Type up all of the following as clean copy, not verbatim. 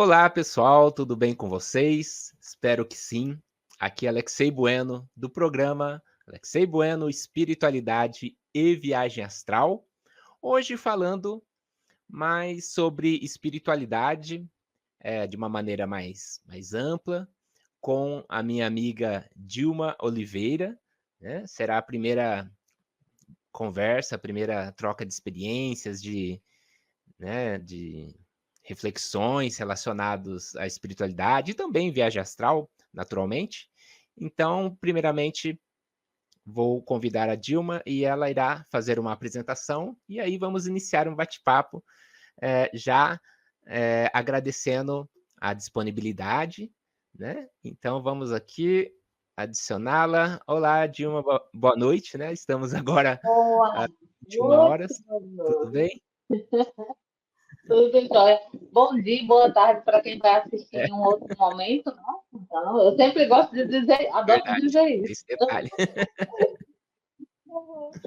Olá, pessoal, tudo bem com vocês? Espero que sim. Aqui é Alexei Bueno, do programa Alexei Bueno Espiritualidade e Viagem Astral. Hoje falando mais sobre espiritualidade, de uma maneira mais ampla, com a minha amiga Dilma Oliveira, né? Será a primeira conversa, a primeira troca de experiências, de reflexões relacionados à espiritualidade e também viagem astral, naturalmente. Então, primeiramente, vou convidar a Dilma e ela irá fazer uma apresentação e aí vamos iniciar um bate-papo, agradecendo a disponibilidade, né? Então, vamos aqui adicioná-la. Olá, Dilma, boa noite, né? Estamos agora Boa às 21 noite, horas. meu Tudo Deus. bem? Tudo jóia. Bom dia, boa tarde para quem vai assistir É em um outro momento, né? Então, eu sempre gosto de dizer, adoro verdade, dizer tem isso. esse detalhe. Eu Poxa,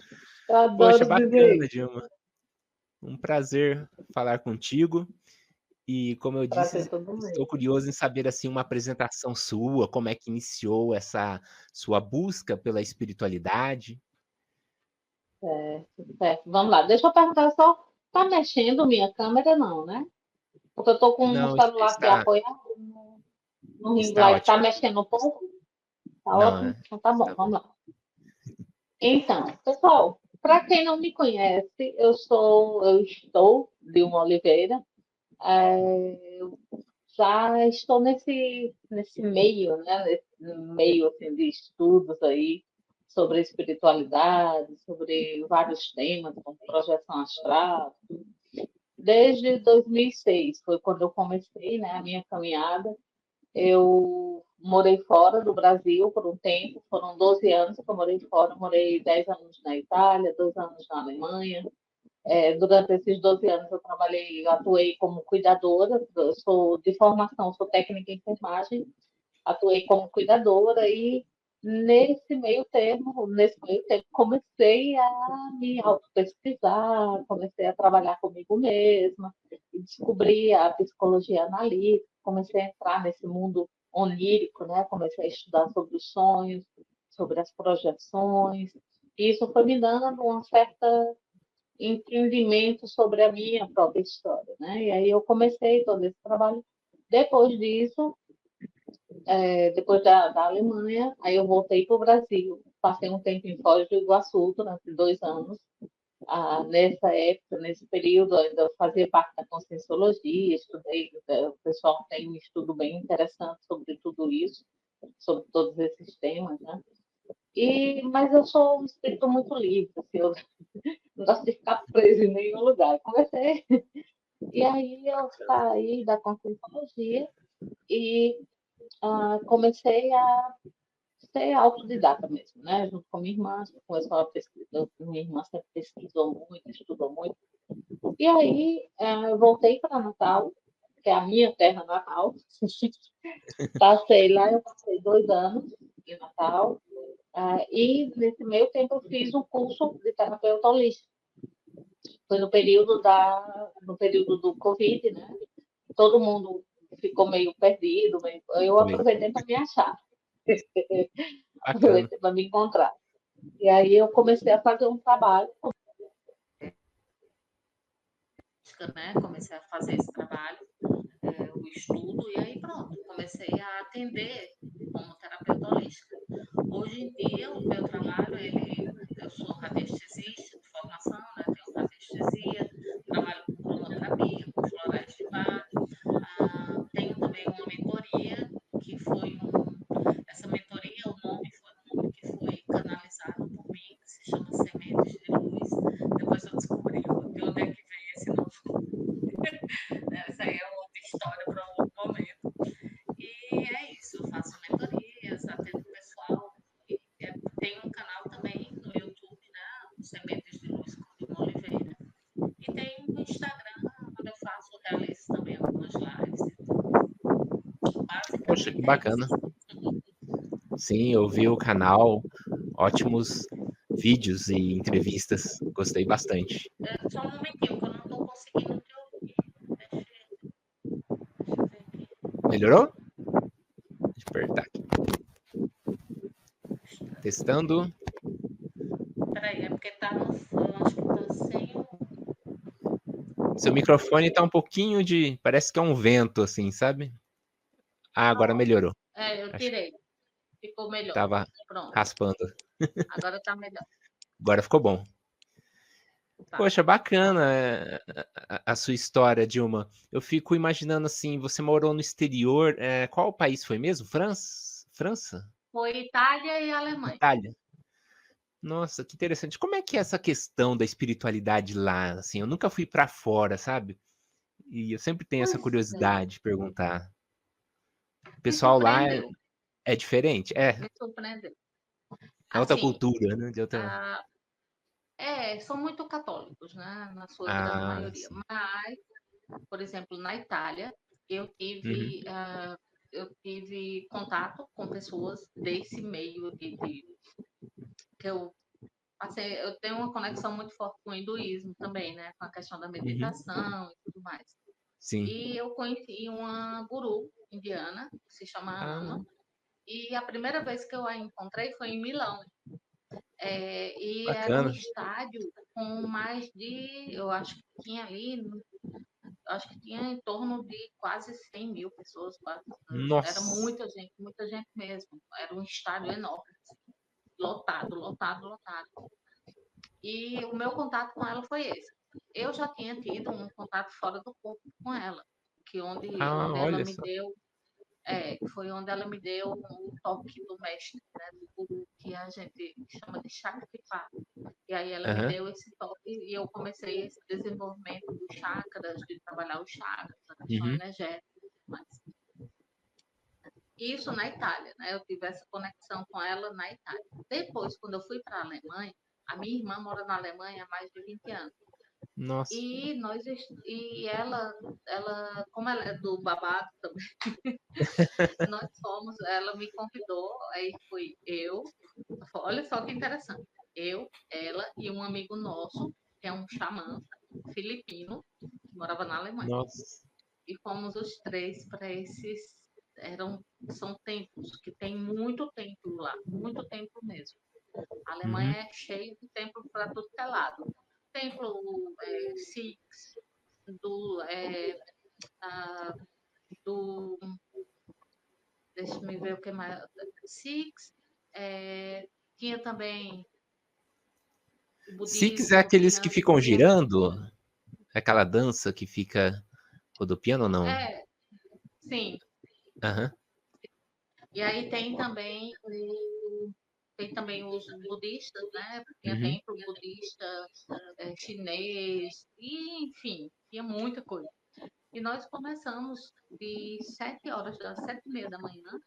adoro dizer bacana, isso. Dilma. Um prazer falar contigo. E como eu Para ser disse, todo estou mundo. curioso em saber assim uma apresentação sua, como é que iniciou essa sua busca pela espiritualidade. Certo, certo. Vamos lá. Deixa eu perguntar só, tá mexendo minha câmera, não, né? Porque eu tô com o Não, celular aqui está apoiado no ring está light. Tá ótimo. mexendo um pouco? Tá Não, ótimo? Então tá bom, está bom. vamos lá. Então, pessoal, para quem não me conhece, eu estou Dilma Oliveira. Eu já estou nesse meio, né? Nesse meio assim, de estudos aí sobre espiritualidade, sobre vários temas, como projeção astral. Desde 2006 foi quando eu comecei, né, a minha caminhada. Eu morei fora do Brasil por um tempo, foram 12 anos que eu morei fora, morei 10 anos na Itália, 2 anos na Alemanha. Durante esses 12 anos eu atuei como cuidadora, eu sou de formação, sou técnica em enfermagem, atuei como cuidadora e nesse meio tempo comecei a me auto-pesquisar, comecei a trabalhar comigo mesma, e descobri a psicologia analítica, comecei a entrar nesse mundo onírico, né? Comecei a estudar sobre os sonhos, sobre as projeções, e isso foi me dando uma certa entendimento sobre a minha própria história, né? E aí eu comecei todo esse trabalho. Depois disso, depois da Alemanha, aí eu voltei para o Brasil. Passei um tempo em Foz do Iguaçu durante 2 anos. Nessa época, nesse período, ainda fazia parte da Conscienciologia, estudei, o pessoal tem um estudo bem interessante sobre tudo isso, sobre todos esses temas, né? Mas eu sou um espírito muito livre, assim, eu não gosto de ficar preso em nenhum lugar. Comecei, e aí eu Bacana. saí da Conscienciologia e comecei a ser autodidata mesmo, né? Junto com minha irmã, começou a pesquisar, minha irmã sempre pesquisou muito, estudou muito. E aí eu voltei para Natal, que é a minha terra natal. Passei lá, eu passei 2 anos em Natal. E nesse meio tempo eu fiz um curso de terapeuta holística. Foi no período do Covid, né? Todo mundo ficou meio perdido, eu Foi. aproveitei para me achar, Bacana. aproveitei para me encontrar. E aí eu comecei a fazer um trabalho, né? Comecei a fazer esse trabalho, o estudo, e aí pronto, comecei a atender como terapeuta holística. Hoje em dia, o meu trabalho, eu sou radiestesista de formação, né? Tenho radiestesia, trabalho com cromoterapia, com florais de bar. Tenho também uma mentoria, que essa mentoria, o nome foi um nome que foi canalizado por mim, que se chama Sementes de Luz. Depois eu descobri de onde é que veio esse nome. Essa aí é outra história para um outro momento. E é isso, eu faço mentorias, atendo o pessoal. E tenho um canal também no YouTube, né? Sementes de Luz com Dilma Oliveira. E tem o Instagram, onde eu realizo também algumas lives. Poxa, que Basicamente é bacana. isso. Sim, eu vi o canal, ótimos vídeos e entrevistas, gostei bastante. Só um momentinho, que eu não estou conseguindo te ouvir. Deixa eu ver. Melhorou? Deixa eu apertar aqui. Testando. Peraí, é porque tá no fone, acho que tá sem Seu microfone tá um pouquinho de... Parece que é um vento, assim, sabe? Ah, agora melhorou. eu Acho que tirei. Ficou melhor. tava Pronto. raspando. Agora tá melhor. Agora ficou bom. Tá. Poxa, bacana a sua história, Dilma. Eu fico imaginando assim, você morou no exterior, qual país foi mesmo? França? Foi Itália e Alemanha. Itália? Nossa, que interessante. Como é que é essa questão da espiritualidade lá? Assim, eu nunca fui pra fora, sabe? E eu sempre tenho essa Pois é. curiosidade de perguntar. O Me pessoal lá surpreendeu. é diferente? Me surpreendeu. É outra Assim, cultura, né? De outra... ah, são muito católicos, né? Na sua grande Ah, maioria. sim. Mas, por exemplo, na Itália, eu Uhum, tive, eu tive contato com pessoas desse meio que eu tenho uma conexão muito forte com o hinduísmo também, né? Com a questão da uhum, meditação e tudo mais. sim. E eu conheci uma guru indiana, que se chama Ah, Ama, e a primeira vez que eu a encontrei foi em Milão. E era um bacana. estádio com mais de, eu acho que tinha ali, acho que tinha em torno de quase 100 mil pessoas, quase. Era Nossa. muita gente mesmo. Era um estádio enorme, lotado, lotado, lotado. E o meu contato com ela foi esse. Eu já tinha tido um contato fora do corpo com ela, que Ah, onde ela olha me só. deu, foi onde ela me deu o toque do mestre, né, do guru, que a gente chama de Shaktipat. E aí ela me Aham, deu esse toque e eu comecei esse desenvolvimento dos chakras, de trabalhar os chakras, a questão uhum. energética e tudo mais. Isso na Itália, né? Eu tive essa conexão com ela na Itália. Depois, quando eu fui para a Alemanha, a minha irmã mora na Alemanha há mais de 20 anos. Nossa. E ela, como ela é do babado também, ela me convidou, aí fui eu, olha só que interessante, eu, ela e um amigo nosso, que é um xamã filipino, que morava na Alemanha. Nossa. E fomos os três para são templos, que tem muito templo lá, muito templo mesmo. A Alemanha Uhum. é cheia de templo para tudo que é lado. Templo Sikhs, do, a, do. Deixa eu ver o que mais. Sikhs, tinha também o Sikhs é budismo, aqueles que tinha. ficam girando? Aquela dança que fica rodopiando ou não? É, sim. Aham. E aí tem também os budistas, né? Tinha Uhum. templo budista, chinês, e enfim, tinha muita coisa. E nós começamos de 7 horas, das 7h30 da manhã,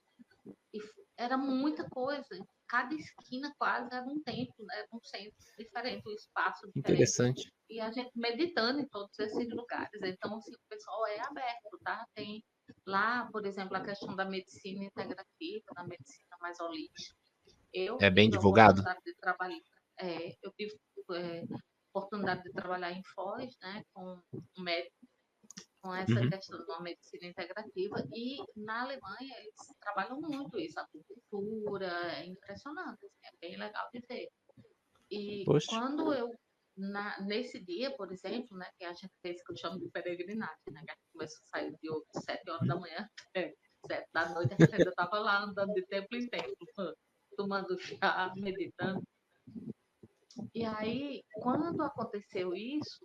e era muita coisa. Cada esquina quase era um templo, né? Era um centro diferente, um espaço diferente. Interessante. E a gente meditando em todos esses lugares. Então, assim, o pessoal é aberto, tá? Tem lá, por exemplo, a questão da medicina integrativa, da medicina mais holística. Eu É bem tive a divulgado? oportunidade de trabalhar, eu tive oportunidade de trabalhar em Foz, né, com um médico com essa Uhum. questão de uma medicina integrativa e na Alemanha eles trabalham muito isso, a acupuntura, é impressionante, assim, é bem legal de ver. E Poxa. quando nesse dia, por exemplo, né, que a gente fez que eu chamo de peregrinagem, né, que a gente começou a sair de 7 horas da manhã até 7 da noite, a gente ainda estava lá andando de templo em templo, tomando chá, meditando. E aí, quando aconteceu isso,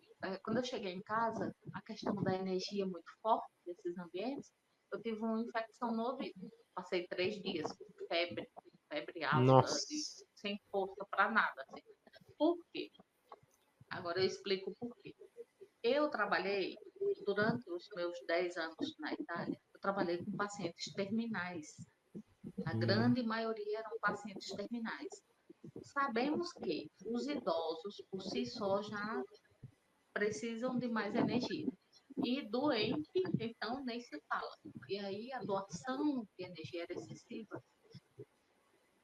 quando eu cheguei em casa, a questão da energia muito forte desses ambientes, eu tive uma infecção no ouvido. Passei 3 dias com febre alta, Nossa. sem força para nada. Assim. Por quê? Agora eu explico por quê. Eu trabalhei, durante os meus 10 anos na Itália, eu trabalhei com pacientes terminais. A Hum, grande maioria eram pacientes terminais. Sabemos que os idosos, por si só, já precisam de mais energia. E doente, então, nem se fala. E aí a doação de energia era excessiva.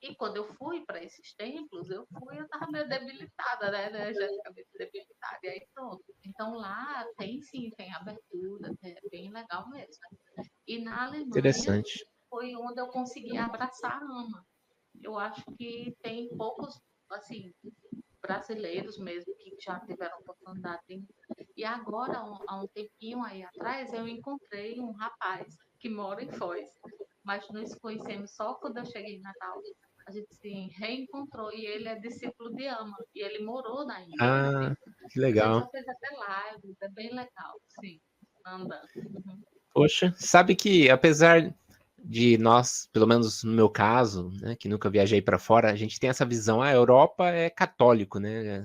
E quando eu fui para esses templos, eu estava meio debilitada, né? Energeticamente debilitada. E aí pronto. Então lá tem sim, tem abertura, é bem legal mesmo. E na Alemanha Interessante. foi onde eu consegui abraçar a AMA. Eu acho que tem poucos, assim, brasileiros mesmo que já tiveram oportunidade. E agora, há um tempinho aí atrás, eu encontrei um rapaz que mora em Foz, mas nos conhecemos só quando eu cheguei em Natal. A gente se reencontrou e ele é discípulo de Ama e ele morou na Índia Ah, também. que A gente legal. só fez até live, é bem legal, sim, andando. Uhum. Poxa, sabe que apesar de nós, pelo menos no meu caso, né, que nunca viajei para fora, a gente tem essa visão, a Europa é católico, né?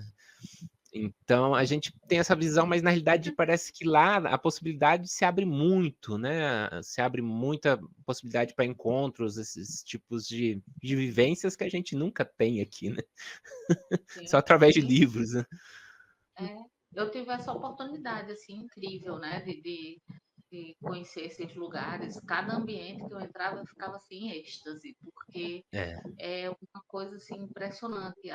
Então a gente tem essa visão, mas na realidade parece que lá a possibilidade se abre muito, né? Se abre muita possibilidade para encontros, esses tipos de vivências que a gente nunca tem aqui, né? Só Sim, através de sim, livros, né? é. Eu tive essa oportunidade, assim, incrível, né, de conhecer esses lugares. Cada ambiente que eu entrava, eu ficava, assim, em êxtase, porque É. é uma coisa, assim, impressionante.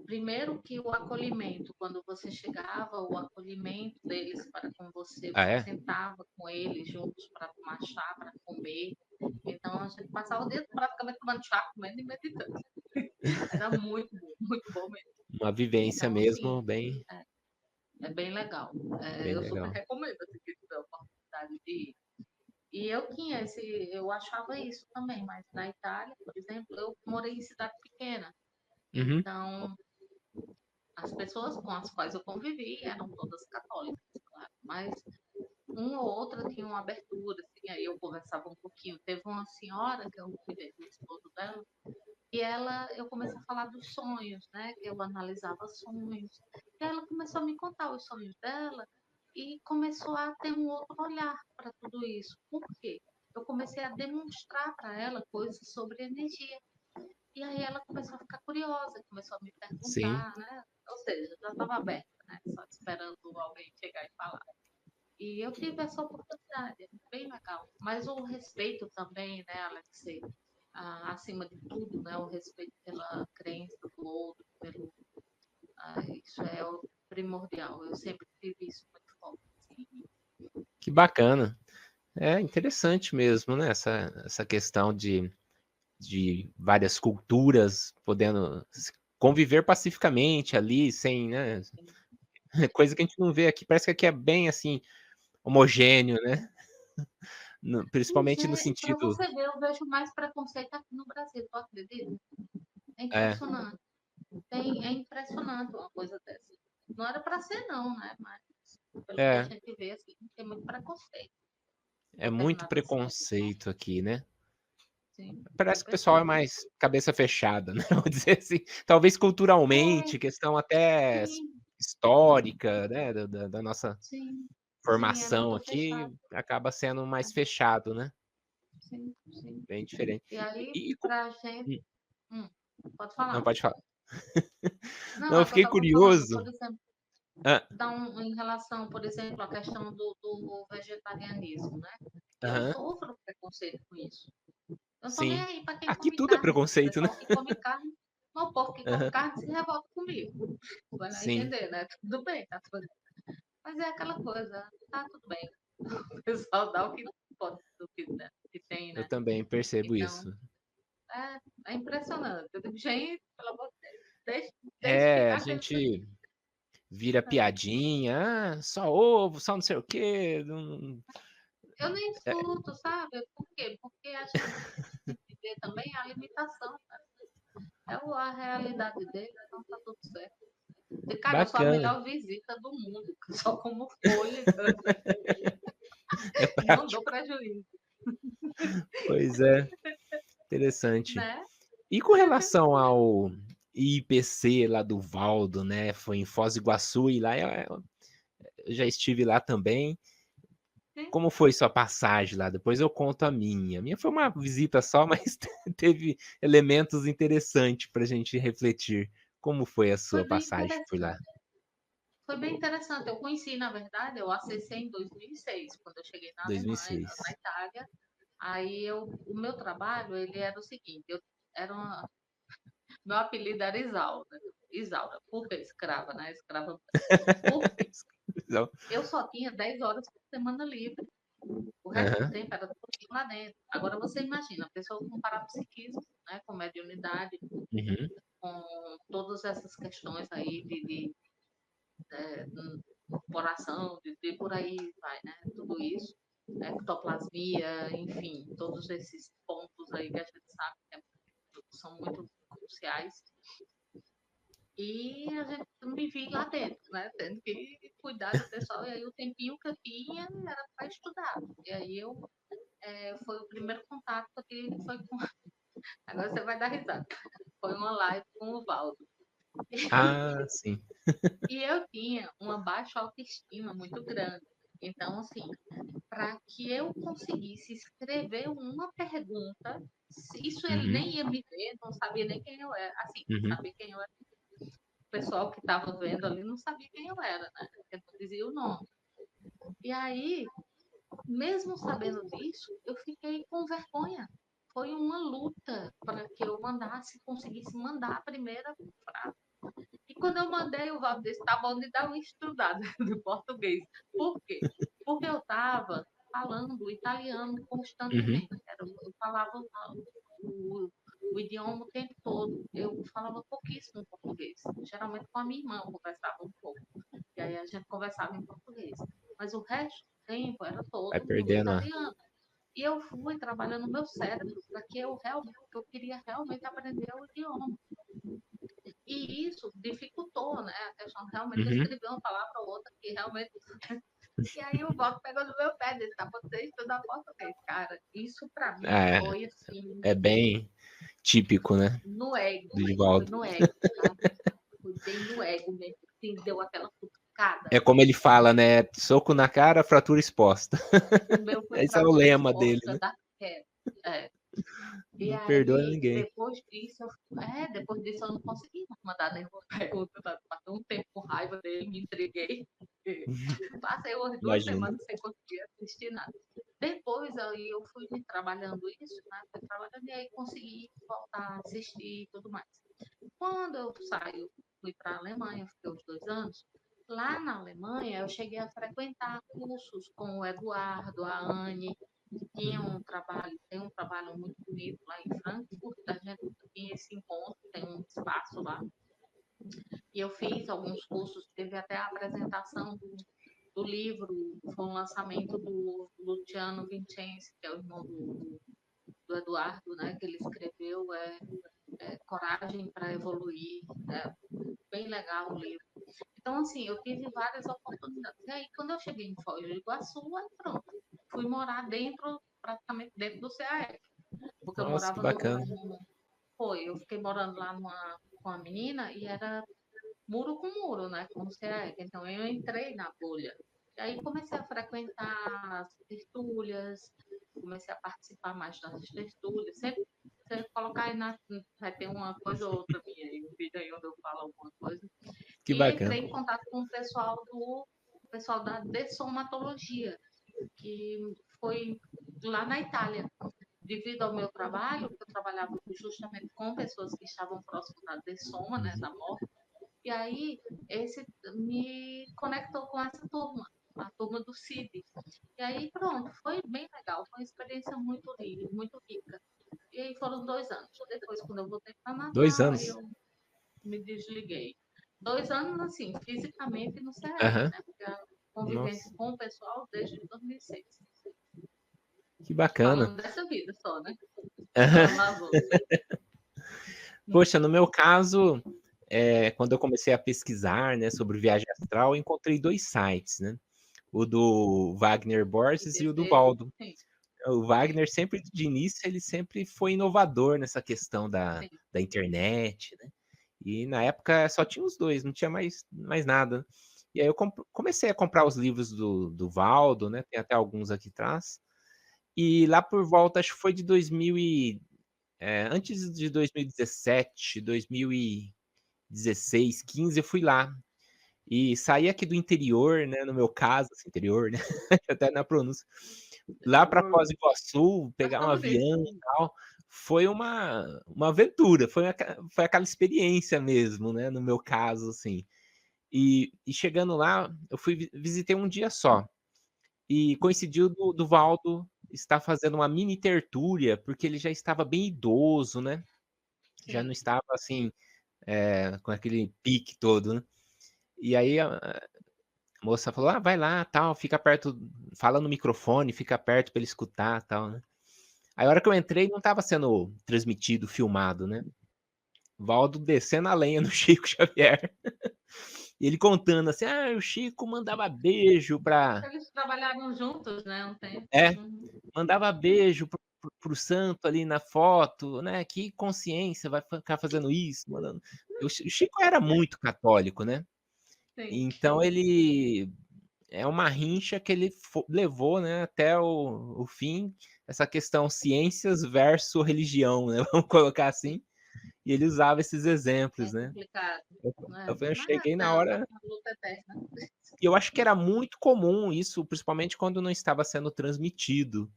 Primeiro que o acolhimento, quando você chegava, o acolhimento deles para com você, Ah, você é? sentava com eles juntos para tomar chá, para comer. Então, a gente passava o dia praticamente tomando chá, comendo e meditando. Era muito bom mesmo. Uma vivência Então, assim, mesmo bem, é, é bem legal. bem Eu super legal. recomendo, assim, quem tiver a oportunidade de ir. E eu achava isso também, mas na Itália, por exemplo, eu morei em cidade pequena. Uhum. Então, as pessoas com as quais eu convivi eram todas católicas, claro, mas uma ou outra tinha uma abertura, assim, aí eu conversava um pouquinho. Teve uma senhora que eu cuidei do esposo dela, e eu comecei a falar dos sonhos, né? Que eu analisava sonhos. E ela começou a me contar os sonhos dela e começou a ter um outro olhar para tudo isso. Por quê? Eu comecei a demonstrar para ela coisas sobre energia. E aí ela começou a ficar curiosa, começou a me Sim. perguntar, né? Ou seja, já estava aberta, né? Só esperando alguém chegar e falar. E eu tive essa oportunidade, bem legal. Mas o respeito também, né, Alexei? Acima de tudo, né? O respeito pela crença do outro, isso é o primordial. Eu sempre tive isso muito forte. Assim. Que bacana. É interessante mesmo, né? Essa questão de várias culturas podendo conviver pacificamente ali, sem, né? Coisa que a gente não vê aqui. Parece que aqui é bem assim, homogêneo, né? Pois Principalmente no é, e para sentido. você ver, eu vejo mais preconceito aqui no Brasil, tu acredita? É É, impressionante. É impressionante uma coisa dessa. Não era para ser, não, né? Mas pelo que a é, gente vê, assim, tem muito preconceito em é muito determinadas coisas. Não? preconceito aqui, né? Sim, Parece com que o pessoal é certeza. mais cabeça fechada, né? Vou dizer assim. Talvez É, culturalmente, questão até sim, histórica, né? Da nossa sim, sim, é formação muito aqui, fechado. acaba sendo mais fechado, né? Sim, sim. Bem diferente. E aí, E, pra gente. hum, Hum, pode não, falar. pode falar. Não, Não, eu é que eu fiquei estava falando, curioso. por exemplo, Ah, em relação, por exemplo, à questão do vegetarianismo, né? Eu aham, sofro preconceito com isso. Eu não tô nem sim. aí para quem Aqui come tudo é carne. O preconceito, né? pessoal que come carne, não, o povo que come Aham, carne se revolta comigo. Vai lá sim. entender, né? Tudo bem, tá tudo bem. Mas é aquela coisa, tá tudo bem. O pessoal dá o que pode, do que, né, que tem, Eu né? também percebo Então, isso. é impressionante. Eu digo, gente, pelo amor de Deus, deixa É, a ficar com isso. gente vira É. piadinha, só ovo, só não sei o quê. Eu nem É, escuto, sabe? Por quê? Porque a gente tem que ver também a limitação. É a realidade dele, então tá tudo certo. E, cara, eu sou a bacana, melhor visita do mundo, só como folha, então é não prático. dou prejuízo, Pois é, interessante. né? E com relação ao IPC lá do Valdo, né? Foi em Foz do Iguaçu e lá eu já estive lá também. Sim. Como foi sua passagem lá? Depois eu conto a minha. A minha foi uma visita só, mas teve elementos interessantes para a gente refletir. Como foi a Foi sua bem passagem por lá? interessante. Foi bem interessante. Eu conheci, na verdade, eu acessei em 2006, quando eu cheguei na Alemanha, 2006. na Itália. Aí o meu trabalho, ele era o seguinte, meu apelido era Isaura. Isaura, porque escrava, né? Escrava. Por quê? Não. Eu só tinha 10 horas por semana livre. O resto do Aham. tempo era tudo lá dentro. Agora você imagina, a pessoa com parapsiquismo, né, com mediunidade, Uhum. com todas essas questões aí de coração, de por aí vai, né? Tudo isso, ectoplasmia, enfim, todos esses pontos aí que a gente sabe que são muito cruciais. E a gente me vi lá dentro, né? Tendo que cuidar do pessoal. E aí o tempinho que eu tinha era para estudar. E aí foi o primeiro contato que eu tive, foi com. Agora você vai dar risada. Foi uma live com o Valdo. Ah, sim. E eu tinha uma baixa autoestima muito grande. Então, assim, para que eu conseguisse escrever uma pergunta, isso ele Uhum. nem ia me ver, não sabia nem quem eu era. Assim, Uhum. sabia quem eu era. O pessoal que estava vendo ali não sabia quem eu era, né? Porque não dizia o nome. E aí, mesmo sabendo disso, eu fiquei com vergonha. Foi uma luta para que eu conseguisse mandar a primeira frase. E quando eu mandei, o Valdir disse, tá bom de dar uma estudada do português. Por quê? Porque eu estava falando italiano Uhum. constantemente. Eu falava o idioma o tempo todo. Eu falava pouquíssimo português. Geralmente com a minha irmã eu conversava um pouco. E aí a gente conversava em português. Mas o resto do tempo era Vai todo no perdendo a. italiano. E eu fui trabalhando no meu cérebro para que eu queria realmente aprender o idioma. E isso dificultou, né? A questão de realmente Uhum. escrever uma palavra ou outra que realmente. E aí o Bob pegou no meu pé, disse, tá, você estudar português. Cara, isso para mim É, foi assim, é bem típico, né? no ego. Do Foi Divaldo. no ego, sabe? Foi bem no ego mesmo. Assim, deu aquela cutucada. É como ele fala, né? Soco na cara, fratura exposta. O meu foi Esse é o fratura lema dele, exposta né? da queda. É. E Não perdoa aí, ninguém. depois disso eu não consegui mais mandar nenhuma pergunta. Passei um tempo com raiva dele, me entreguei. Passei umas 2 semanas Imagino. sem conseguir assistir nada. Depois aí eu fui me trabalhando isso, né? Fui trabalhando e aí consegui voltar a assistir e tudo mais. Quando eu fui para a Alemanha, fiquei uns 2 anos. Lá na Alemanha, eu cheguei a frequentar cursos com o Eduardo, a Anne, tem um trabalho muito bonito lá em Frankfurt, a gente tinha esse encontro, tem um espaço lá. E eu fiz alguns cursos, teve até a apresentação do livro, foi um lançamento do Luciano Vincenzi, que é o irmão do Eduardo, né, que ele escreveu, Coragem para Evoluir, bem legal o livro. Então, assim, eu tive várias oportunidades. E aí, quando eu cheguei em Foz do Iguaçu, aí pronto, fui morar praticamente dentro do CAF, porque eu Nossa, que morava bacana. eu fiquei morando lá com a menina e era muro com muro, né, com o CAF. Então, eu entrei na bolha. E aí comecei a frequentar as tertúlias, comecei a participar mais das tertúlias. Sempre você colocar aí vai ter uma coisa ou outra minha aí, um vídeo aí onde eu falo alguma coisa. Que E bacana. entrei em contato com o pessoal da dessomatologia, que foi lá na Itália. Devido ao meu trabalho, eu trabalhava justamente com pessoas que estavam próximas da dessoma, né, da morte, e aí esse me conectou com essa turma, a turma do CID. E aí pronto, foi bem legal, foi uma experiência muito rica. E aí foram 2 anos. Depois, quando eu voltei para 2 Natal, aí anos. eu me desliguei. 2 anos, assim, fisicamente no CR, Aham. né? Porque a convivência Nossa, com o pessoal desde 2006. que bacana. Falando dessa vida só, né? Aham. Falando as outras. Poxa, no meu caso, quando eu comecei a pesquisar, né, sobre viagem astral, eu encontrei 2 sites, né? O do Wagner Borges e o do IPC, Valdo. sim, O sim, Wagner sempre, de início, ele sempre foi inovador nessa questão da sim. da internet, né? E na época só tinha os 2, não tinha mais nada. E aí eu comecei a comprar os livros do Valdo, né, tem até alguns aqui atrás, e lá por volta, acho que foi de 2000 antes de 2017, 2016, 15, eu fui lá. E saí aqui do interior, né, no meu caso, assim, interior, né, até na pronúncia, lá para Foz do Iguaçu, Mas pegar tá um bonito. avião e tal, foi uma aventura, foi aquela experiência mesmo, né, no meu caso, assim. E chegando lá, eu visitei um dia só. E coincidiu do Valdo estar fazendo uma mini tertúlia, porque ele já estava bem idoso, né, já não Sim. estava, assim, com aquele pique todo, né. E aí a moça falou: "Ah, vai lá, tal, fica perto, fala no microfone, fica perto pra ele escutar, tal, né". Aí a hora que eu entrei não estava sendo transmitido, filmado, né. Valdo descendo a lenha no Chico Xavier. E ele contando assim: "Ah, o Chico mandava beijo pra". Eles trabalharam juntos, né, um tempo. É, Uhum. mandava beijo para o santo ali na foto, né, que consciência vai ficar fazendo isso, mandando. O Chico era muito católico, né, Sim. então ele é uma rincha que ele levou, né, até o fim, essa questão ciências versus religião, né, vamos colocar assim, e ele usava esses É exemplos, né. complicado, Eu né, eu mas cheguei é na uma hora. luta eterna. E eu acho que era muito comum isso, principalmente quando não estava sendo transmitido,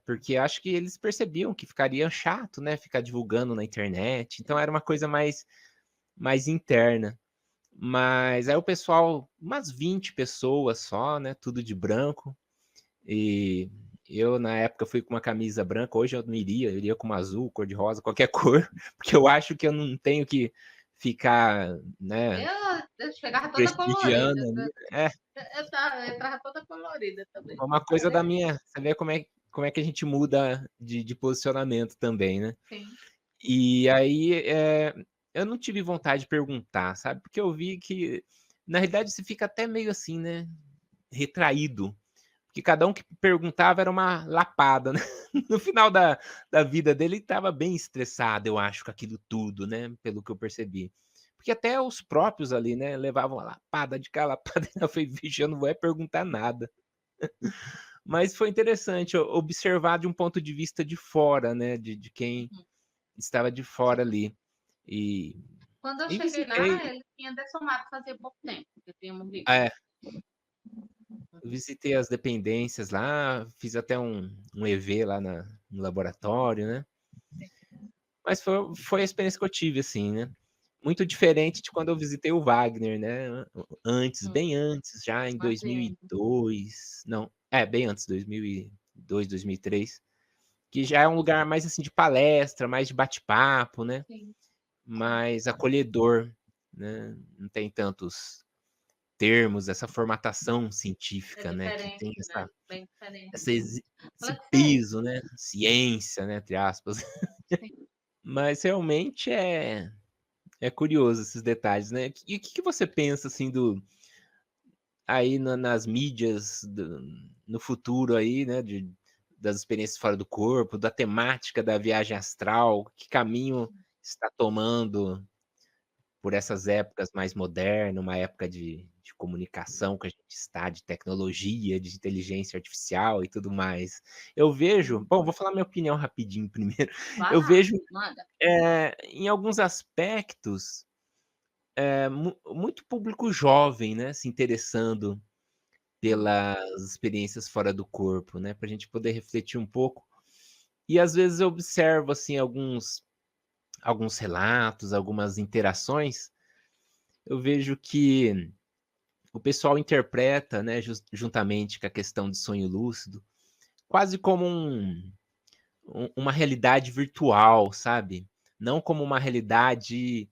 porque acho que eles percebiam que ficaria chato, né, ficar divulgando na internet, então era uma coisa mais interna. Mas aí o pessoal, umas 20 pessoas só, né, tudo de branco, e eu na época fui com uma camisa branca, hoje eu não iria, eu iria com uma azul, cor de rosa, qualquer cor, porque eu acho que eu não tenho que ficar, né, Eu chegava toda colorida, prestigiando ali. É. eu entrava toda colorida também. É uma coisa da minha, você vê como é que a gente muda de posicionamento também, né. Sim. E aí, eu não tive vontade de perguntar, sabe, porque eu vi que, na realidade, você fica até meio assim, né, retraído, porque cada um que perguntava era uma lapada, né. No final da vida dele, ele estava bem estressado, eu acho, com aquilo tudo, né, pelo que eu percebi. Porque até os próprios ali, né, levavam a lapada de cá, lapada de lá, eu falei: "Vixe, eu não vou é perguntar nada". Mas foi interessante observar de um ponto de vista de fora, né, de quem Uhum. estava de fora ali. E Quando eu e cheguei lá, visitei, ele tinha dessomado fazia pouco tempo, que tinha morrido. é, visitei as dependências lá, fiz até um EV lá no laboratório, né. Mas foi a experiência que eu tive, assim, né. Muito diferente de quando eu visitei o Wagner, né, antes, Hum, bem antes, já em imagino. 2002, não, bem antes, 2002, 2003. Que já é um lugar mais, assim, de palestra, mais de bate-papo, né, Sim, sim. mais acolhedor, né, não tem tantos termos, essa formatação É científica, né, que diferente, tem né, essa bem diferente. essa exi esse Alexei, peso, né, ciência, né, entre aspas. sim. Mas realmente é curioso esses detalhes, né. E o que que você pensa, assim, aí nas mídias no futuro aí, né, das experiências fora do corpo, da temática da viagem astral, que caminho está tomando por essas épocas mais modernas, uma época de comunicação que a gente está, de tecnologia, de inteligência artificial e tudo mais. Eu vejo, Uhum. bom, vou falar minha opinião rapidinho primeiro. Vai Eu lá, vejo, manda. em alguns aspectos, muito público jovem, né, se interessando Hum, pelas experiências fora do corpo, né, para a gente poder refletir um pouco. E às vezes eu observo, assim, alguns relatos, algumas interações, eu vejo que o pessoal interpreta, né, juntamente com a questão de sonho lúcido, quase como uma realidade virtual, sabe. Não como uma realidade,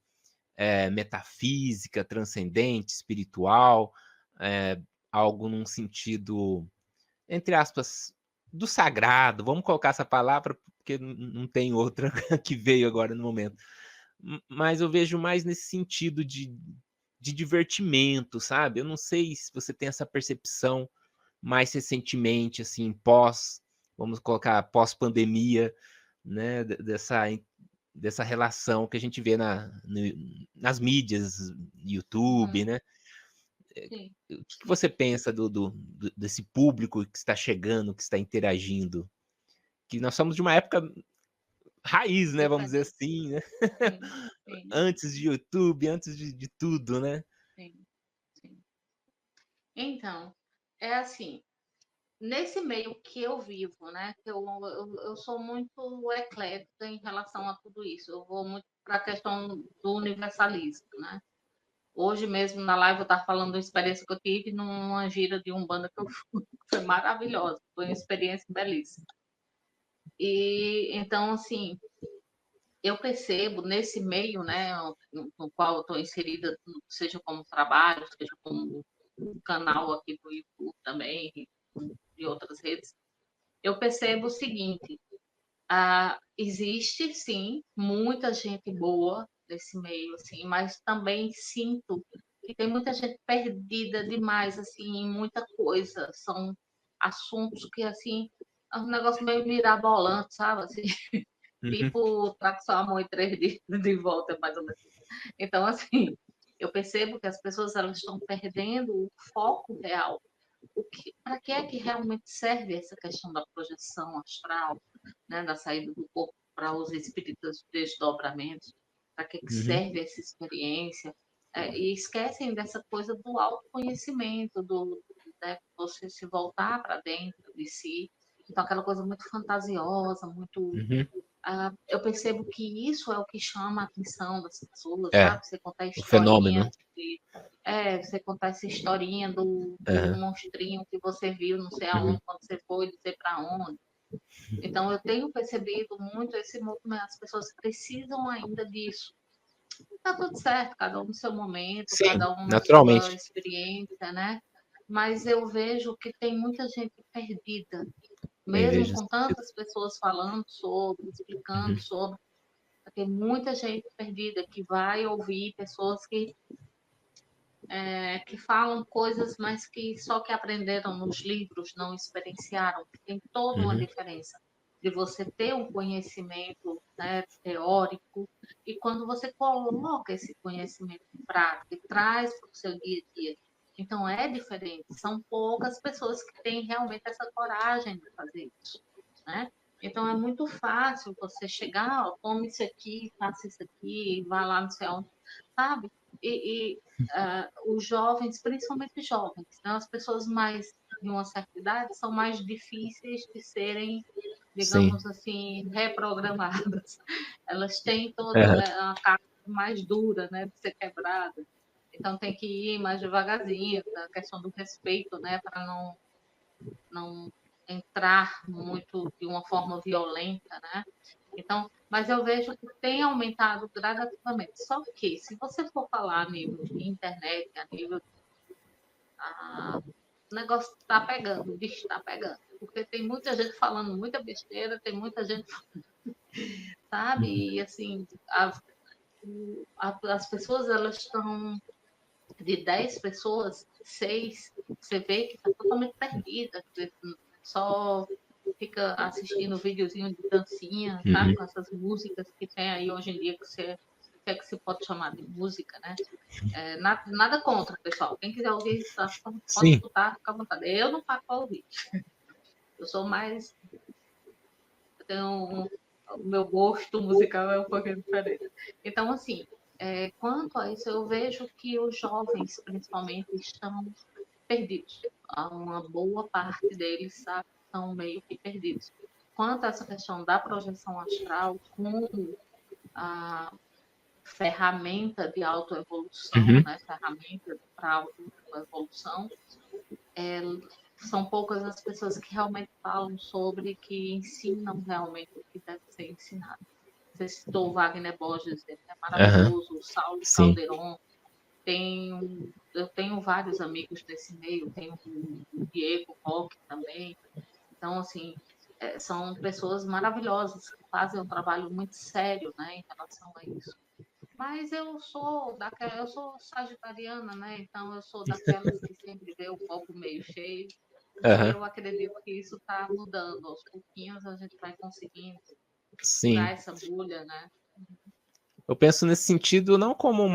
metafísica, transcendente, espiritual, eh, algo num sentido, entre aspas, do sagrado, vamos colocar essa palavra, porque não tem outra que veio agora no momento. Mas eu vejo mais nesse sentido de divertimento, sabe. Eu não sei se você tem essa percepção mais recentemente, assim, vamos colocar, pós-pandemia, né, dessa relação que a gente vê nas mídias, YouTube, uhum, né. sim, O que que você pensa desse público que está chegando, que está interagindo? Que nós somos de uma época raiz, né, vamos dizer diferente. assim, né, Sim, sim, antes de YouTube, antes de tudo, né. sim, sim. Então, é assim, nesse meio que eu vivo, né, que eu sou muito eclética em relação a tudo isso, eu vou muito para a questão do universalismo, né. Hoje mesmo na live eu estava falando de uma experiência que eu tive numa gira de Umbanda que eu fui. Foi maravilhosa, foi uma experiência belíssima. E então, assim, eu percebo nesse meio, né, no qual eu estou inserida, seja como trabalho, seja como canal aqui do YouTube também, e outras redes, eu percebo o seguinte: existe sim muita gente boa nesse meio, assim, mas também sinto que tem muita gente perdida demais, assim, em muita coisa. São assuntos que, assim, é um negócio meio mirabolante, sabe? Assim, Uhum, tipo, traga sua mãe 3 dias de volta, mais ou menos. Então, assim, eu percebo que as pessoas elas estão perdendo o foco real. Para que é que realmente serve essa questão da projeção astral, né, da saída do corpo para os espíritos desdobramentos? Para que uhum, serve essa experiência? E esquecem dessa coisa do autoconhecimento, né, você se voltar para dentro de si. Então, aquela coisa muito fantasiosa, muito uhum. eu percebo que isso é o que chama a atenção das pessoas, É, sabe? Você contar a o fenômeno. historinha, você contar essa historinha do Aham, monstrinho que você viu, não sei uhum, aonde, quando você foi, dizer para onde. Então, eu tenho percebido muito esse movimento, as pessoas precisam ainda disso. Tá tudo certo, cada um no seu momento, sim, cada um na sua naturalmente. experiência, né? Mas eu vejo que tem muita gente perdida, Bem, mesmo vejo com nesse sentido. tantas pessoas falando sobre, explicando Uhum, sobre. Tem muita gente perdida que vai ouvir pessoas que falam coisas, mas que só que aprenderam nos livros, não experienciaram. Tem toda uma uhum, diferença de você ter um conhecimento, né, teórico e quando você coloca esse conhecimento em prática e traz para o seu dia a dia. Então é diferente. São poucas pessoas que têm realmente essa coragem de fazer isso, né? Então é muito fácil você chegar, ó, tome isso aqui, faça isso aqui, vá lá no céu, sabe? E os jovens, principalmente jovens, né? As pessoas mais de uma certa idade são mais difíceis de serem, sim. digamos assim, reprogramadas. Elas têm toda Aham, a carga mais dura, né, de ser quebrada. Então tem que ir mais devagarzinho, a questão do respeito, né, para não entrar muito de uma forma violenta, né? Então, mas eu vejo que tem aumentado gradativamente. Só que, se você for falar a nível de internet, a nível. O negócio está pegando, o bicho está pegando. Porque tem muita gente falando muita besteira, tem muita gente, sabe? uhum, E assim, as pessoas elas estão de 10 pessoas, 6, você vê que está totalmente perdida. Só fica assistindo videozinho de dancinha, sabe? uhum. Com essas músicas que tem aí hoje em dia que é que se pode chamar de música, né? Nada contra, pessoal. Quem quiser ouvir, pode Sim. escutar, fica à vontade. Eu não pago para ouvir. Eu sou mais. Eu tenho o meu gosto musical é um pouquinho diferente. Então, assim, quanto a isso, eu vejo que os jovens, principalmente, estão perdidos. Uma boa parte deles sabe, estão meio que perdidos. Quanto a essa questão da projeção astral como a ferramenta de autoevolução, Uhum, né, ferramenta para autoevolução, são poucas as pessoas que realmente falam sobre, que ensinam realmente o que deve ser ensinado. Você citou o Wagner Borges, ele é aham, maravilhoso, o Saulo sim. Calderon, eu tenho vários amigos desse meio, tenho o Diego Roque também. Então, assim, são pessoas maravilhosas que fazem um trabalho muito sério, né, em relação a isso. Mas eu sou sagitariana, né? Então eu sou daquelas que sempre vê o copo meio cheio. E Aham, eu acredito que isso está mudando. Aos pouquinhos a gente vai conseguindo furar sim. essa bolha, né? Eu penso nesse sentido não como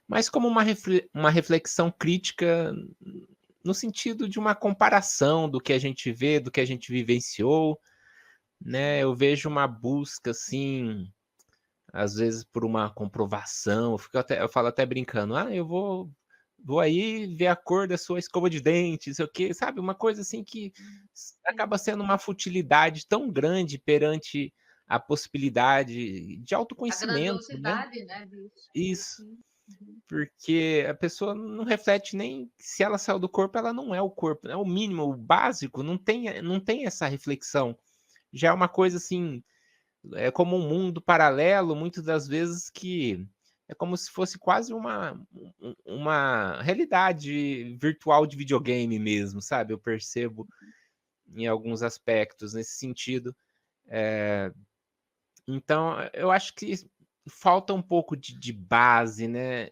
mas como uma reflexão crítica no sentido de uma comparação do que a gente vê, do que a gente vivenciou, né? Eu vejo uma busca assim, às vezes por uma comprovação, eu falo até brincando, eu vou aí ver a cor da sua escova de dente, não sei o quê, sabe? Uma coisa assim que Sim. acaba sendo uma futilidade tão grande perante a possibilidade de A autoconhecimento, né? grandiosidade, né, disso. Isso. porque a pessoa não reflete nem se ela saiu do corpo, ela não é o corpo, é o mínimo, o básico, não tem essa reflexão. Já é uma coisa assim, é como um mundo paralelo, muitas das vezes que é como se fosse quase uma realidade virtual de videogame mesmo, sabe? Eu percebo em alguns aspectos nesse sentido. Então, eu acho que falta um pouco de base, né?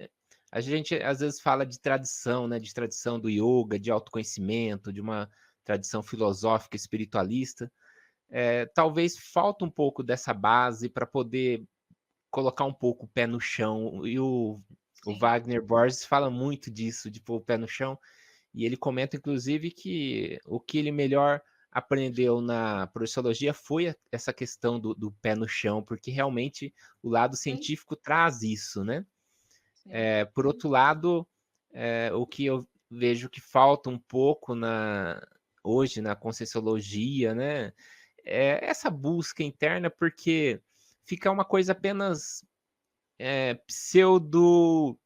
A gente às vezes fala de tradição, né? De tradição do yoga, de autoconhecimento, de uma tradição filosófica, espiritualista. Talvez falta um pouco dessa base para poder colocar um pouco o pé no chão. E o Sim. Wagner Borges fala muito disso, de pôr o pé no chão. E ele comenta, inclusive, que o que ele melhor aprendeu na projeciologia foi essa questão do pé no chão, porque realmente o lado Sim, científico traz isso, né? sim, Por sim, outro lado, o que eu vejo que falta um pouco hoje na Conscienciologia, né? É essa busca interna, porque fica uma coisa apenas pseudo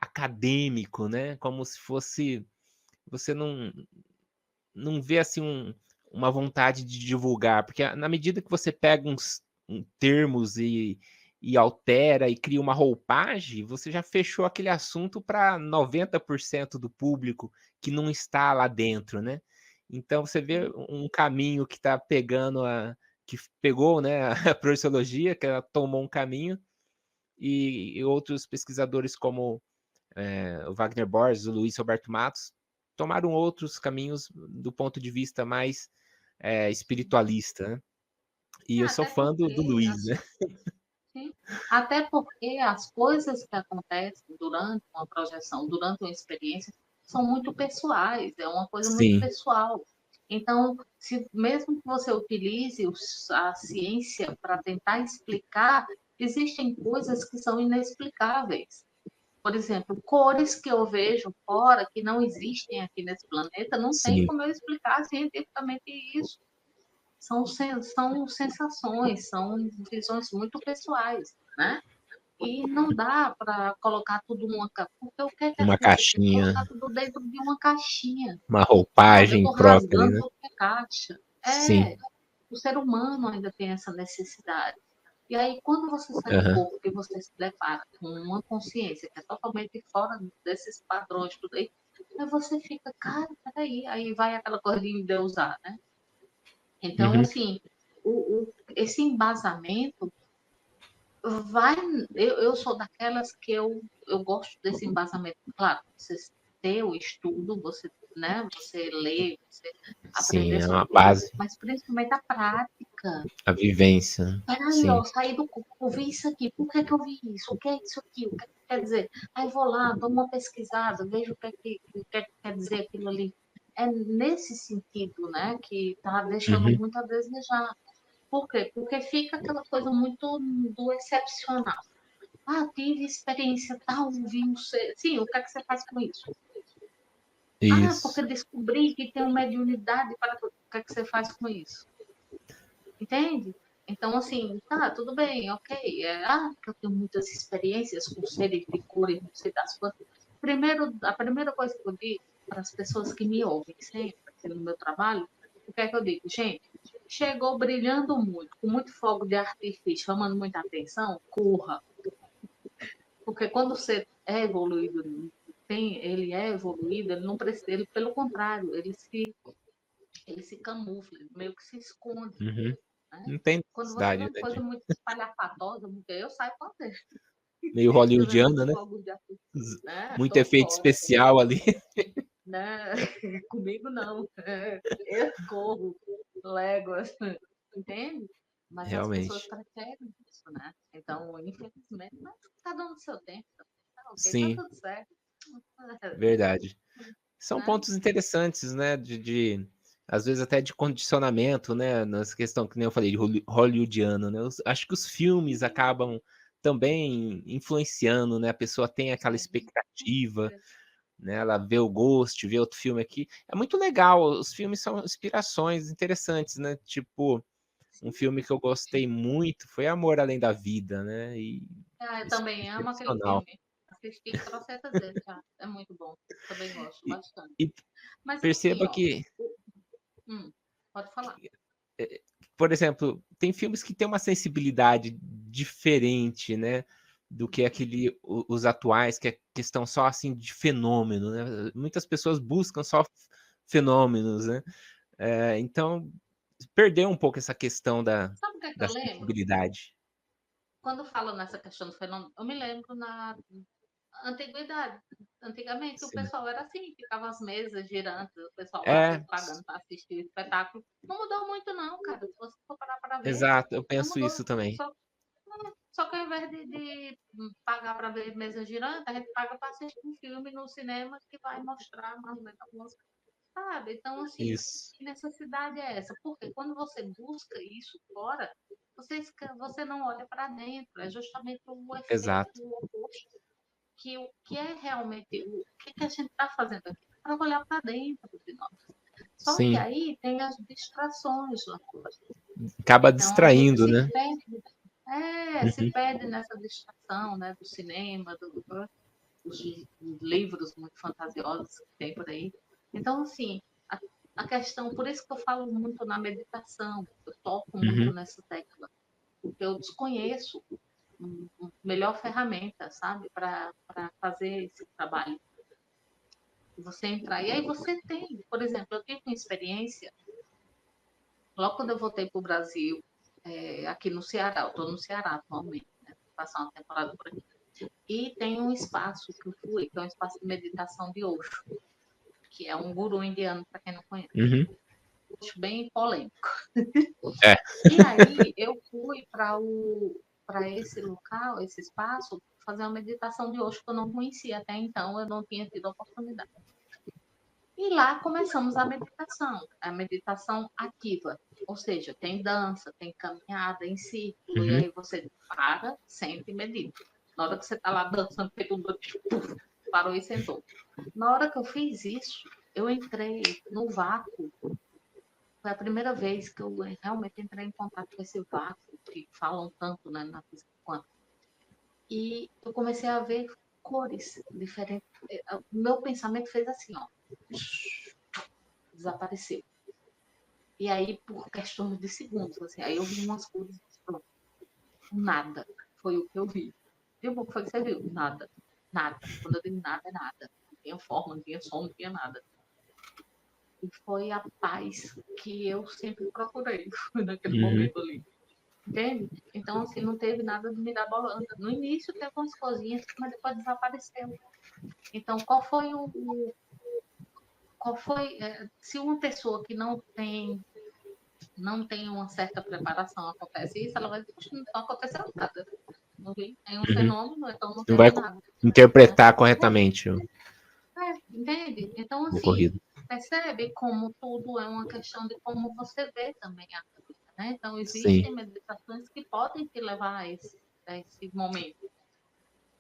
acadêmico, né? Como se fosse você não vê assim uma vontade de divulgar, porque na medida que você pega termos e altera e cria uma roupagem, você já fechou aquele assunto para 90% do público que não está lá dentro, né? Então você vê sim. um caminho que está pegando que pegou, né, a projeciologia, que ela tomou um caminho, e outros pesquisadores como o Wagner Borges, o Luiz Roberto Matos, tomaram outros caminhos do ponto de vista mais espiritualista, né? E eu sou Até fã do porque Luiz, né? sim, até porque as coisas que acontecem durante uma projeção, durante uma experiência, são muito pessoais, é uma coisa muito Sim, pessoal. Então, se mesmo que você utilize a ciência para tentar explicar, existem coisas que são inexplicáveis. Por exemplo, cores que eu vejo fora, que não existem aqui nesse planeta, não tem sim. como eu explicar cientificamente isso. São sensações, são visões muito pessoais, né? E não dá para colocar tudo numa caixa, porque o que é que a Uma ciência fez? caixinha, Colocar tudo dentro de uma caixinha. uma Pronto, eu roupagem estou própria ali, rasgando né? tudo que é caixa. Sim. O ser humano ainda tem essa necessidade. E aí, quando você sai do Aham. corpo, que você se depara com uma consciência que é totalmente fora desses padrões, tudo aí você fica, cara, peraí. Aí vai aquela coisa de endeusar, né? Então, Uhum. assim, esse embasamento vai. Eu sou daquelas que eu gosto desse embasamento. Claro, você ter o estudo, você, né, você ler, você Sim, aprender é uma sobre tudo, base, mas principalmente a prática. a vivência, né? Peraí, Sim. ó, saí do corpo, ouvi isso aqui, por que, que eu vi isso? O que é isso aqui? O que, é que quer dizer? Aí vou lá, dou uma pesquisada, vejo o que quer dizer aquilo ali. É nesse sentido, né, que está deixando Uhum. muito a desejar. Por quê? Porque fica aquela coisa muito do excepcional. Ah, tive experiência tal, vi um ser. Sim, o que é que você faz com isso? Ah, porque Isso. descobri que tem uma mediunidade para. O que é que você faz com isso? Entende? Então, assim, tá, tudo bem, ok. Porque eu tenho muitas experiências com seres de cores, não sei das quantas. A primeira coisa que eu digo para as pessoas que me ouvem sempre aqui no meu trabalho, o que é que eu digo? Gente, chegou brilhando muito, com muito fogo de artifício, chamando muita atenção, corra. Porque quando você é evoluído, ele é evoluído, ele não precisa, ele, pelo contrário, ele se camufla, ele meio que se esconde, Uhum. né? Não tem Quando você vê necessidade, uma né, coisa muito espalhafatosa, eu saio fora. meio Você vê muito hollywoodiana, né? fogo de artifício, né? Muito Tô efeito fora, especial ali. né? Comigo não. Eu corro léguas, entende? Mas as pessoas Realmente. preferem isso, né? Então, infelizmente, mas cada um no seu tempo. Tá ok, tá Sim, tudo certo. verdade. São Né? pontos interessantes, né? Às vezes até de condicionamento, né? Nessa questão que nem eu falei, de hollywoodiano, né? Acho que os filmes acabam também influenciando, né? A pessoa tem aquela Sim. expectativa, né? Ela vê o Ghost, vê outro filme aqui. É muito legal, os filmes são inspirações interessantes, né? Tipo, um Sim. filme que eu gostei muito foi Amor Além da Vida, né? E Eu também amo aquele excepcional. filme. assisti trocentas vezes já. É muito bom. Também gosto E, bastante. e Mas assim, perceba ó. que, Pode falar. por exemplo, tem filmes que têm uma sensibilidade diferente, né, do que os atuais, que é questão só assim de fenômeno, né? Muitas pessoas buscam só fenômenos, né? Então perdeu um pouco essa questão Sabe o que é que da eu lembro? sensibilidade. Quando falo nessa questão do fenômeno, eu me lembro na antiguidade. Antigamente o Sim. pessoal era assim, ficava as mesas girando, o pessoal lá tudo É, pagando para assistir o espetáculo. Não mudou muito não, cara. Se você for parar para ver, exato, eu não penso isso mudou. também. Só que ao invés de pagar para ver mesa girando, a gente paga para assistir um filme no cinema que vai mostrar mais ou menos algumas coisas, sabe? Então, assim, Isso, que necessidade é essa? Porque quando você busca isso fora, você não olha para dentro. É justamente o efeito exato. oposto. Que o que é realmente, o que a gente está fazendo aqui? Para olhar para dentro de nós. Só que Sim, aí tem as distrações lá fora. acaba Então a gente distraindo, se né? perde, se Uhum, perde nessa distração, né, do cinema, dos livros muito fantasiosos que tem por aí. Então, assim, a questão, por isso que eu falo muito na meditação, eu toco muito uhum, nessa tecla, porque eu desconheço melhor ferramenta, sabe, para fazer esse trabalho. Você entrar. E aí você tem, por exemplo, eu tive uma experiência, logo quando eu voltei para o Brasil, aqui no Ceará, eu estou no Ceará atualmente, né? Passar uma temporada por aqui. E tem um espaço que eu fui, que é um espaço de meditação de Osho, que é um guru indiano, para quem não conhece. uhum. Osho bem polêmico. É. E aí eu fui para esse local, esse espaço, fazer uma meditação de Osho que eu não conhecia até então, eu não tinha tido a oportunidade. E lá começamos a meditação ativa, ou seja, tem dança, tem caminhada em círculo, e Uhum, aí você para, senta e medita. Na hora que você está lá dançando, feito um doido, parou e sentou. Na hora que eu fiz isso, eu entrei no vácuo. Foi a primeira vez que eu realmente entrei em contato com esse vácuo que falam tanto, né, na física quântica. E eu comecei a ver cores diferentes. O meu pensamento fez assim, ó, desapareceu. E aí, por questões de segundos, assim, aí eu vi umas cores, pronto, nada. Foi o que eu vi. E o que foi que você viu? Nada. Nada. Quando eu digo nada, é nada. Não tinha forma, não tinha som, não tinha nada. E foi a paz que eu sempre procurei naquele uhum. momento ali. Entende? Então, assim, não teve nada de mirabolante. No início teve umas coisinhas, mas depois desapareceu. Então, qual foi, se uma pessoa que não tem uma certa preparação acontece isso, ela vai dizer, não aconteceu nada. Não vi nenhum Uhum. fenômeno, então não Não teve vai nada. Né? interpretar corretamente Entende? Então, o assim, ocorrido. percebe como tudo é uma questão de como você vê também a vida. Né? Então, Sim. existem meditações que podem te levar a esse momento.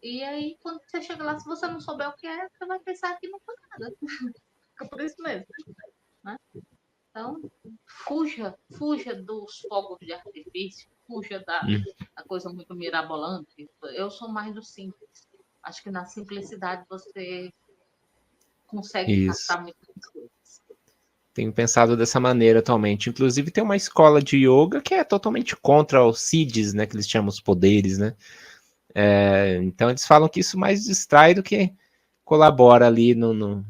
E aí, quando você chega lá, se você não souber o que é, você vai pensar que não foi nada. Fica por isso mesmo. Né? Então, fuja dos fogos de artifício, fuja Hum, da coisa muito mirabolante. Eu sou mais do simples. Acho que na simplicidade você consegue isso. captar muitas coisas. Tenho pensado dessa maneira atualmente. Inclusive, tem uma escola de yoga que é totalmente contra os siddhis, né? Que eles chamam os poderes, né? Então, eles falam que isso mais distrai do que colabora ali no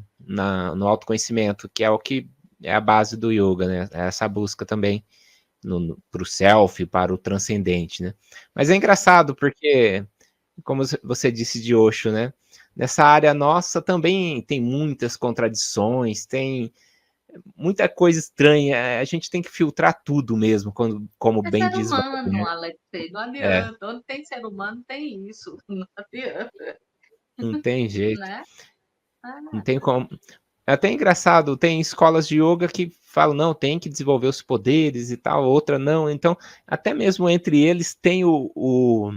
autoconhecimento, que é o que é a base do yoga, né? É essa busca também para o self, para o transcendente, né? Mas é engraçado porque, como você disse de Osho, né? Nessa área nossa também tem muitas contradições, tem muita coisa estranha. A gente tem que filtrar tudo mesmo, como É bem ser diz humano, Wagner. Alexei, não É, adianta. Onde tem ser humano, tem isso. Não adianta, não tem jeito, né? não Ah, tem como. É até engraçado, tem escolas de yoga que falam, não, tem que desenvolver os poderes e tal, outra não. Então, até mesmo entre eles tem o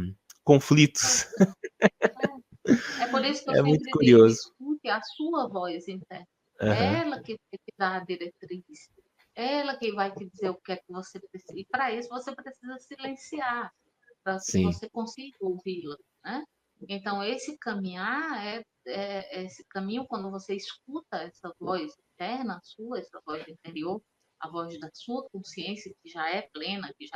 conflitos. é por isso que eu É muito sempre digo, curioso. escute a sua voz interna. É Aham, ela que vai te dar a diretriz. É ela que vai te dizer o que é que você precisa. E para isso você precisa silenciar, para que sim. você consiga ouvi-la. Né? Então, esse caminhar esse caminho, quando você escuta essa voz interna sua, essa voz interior, a voz da sua consciência, que já é plena, que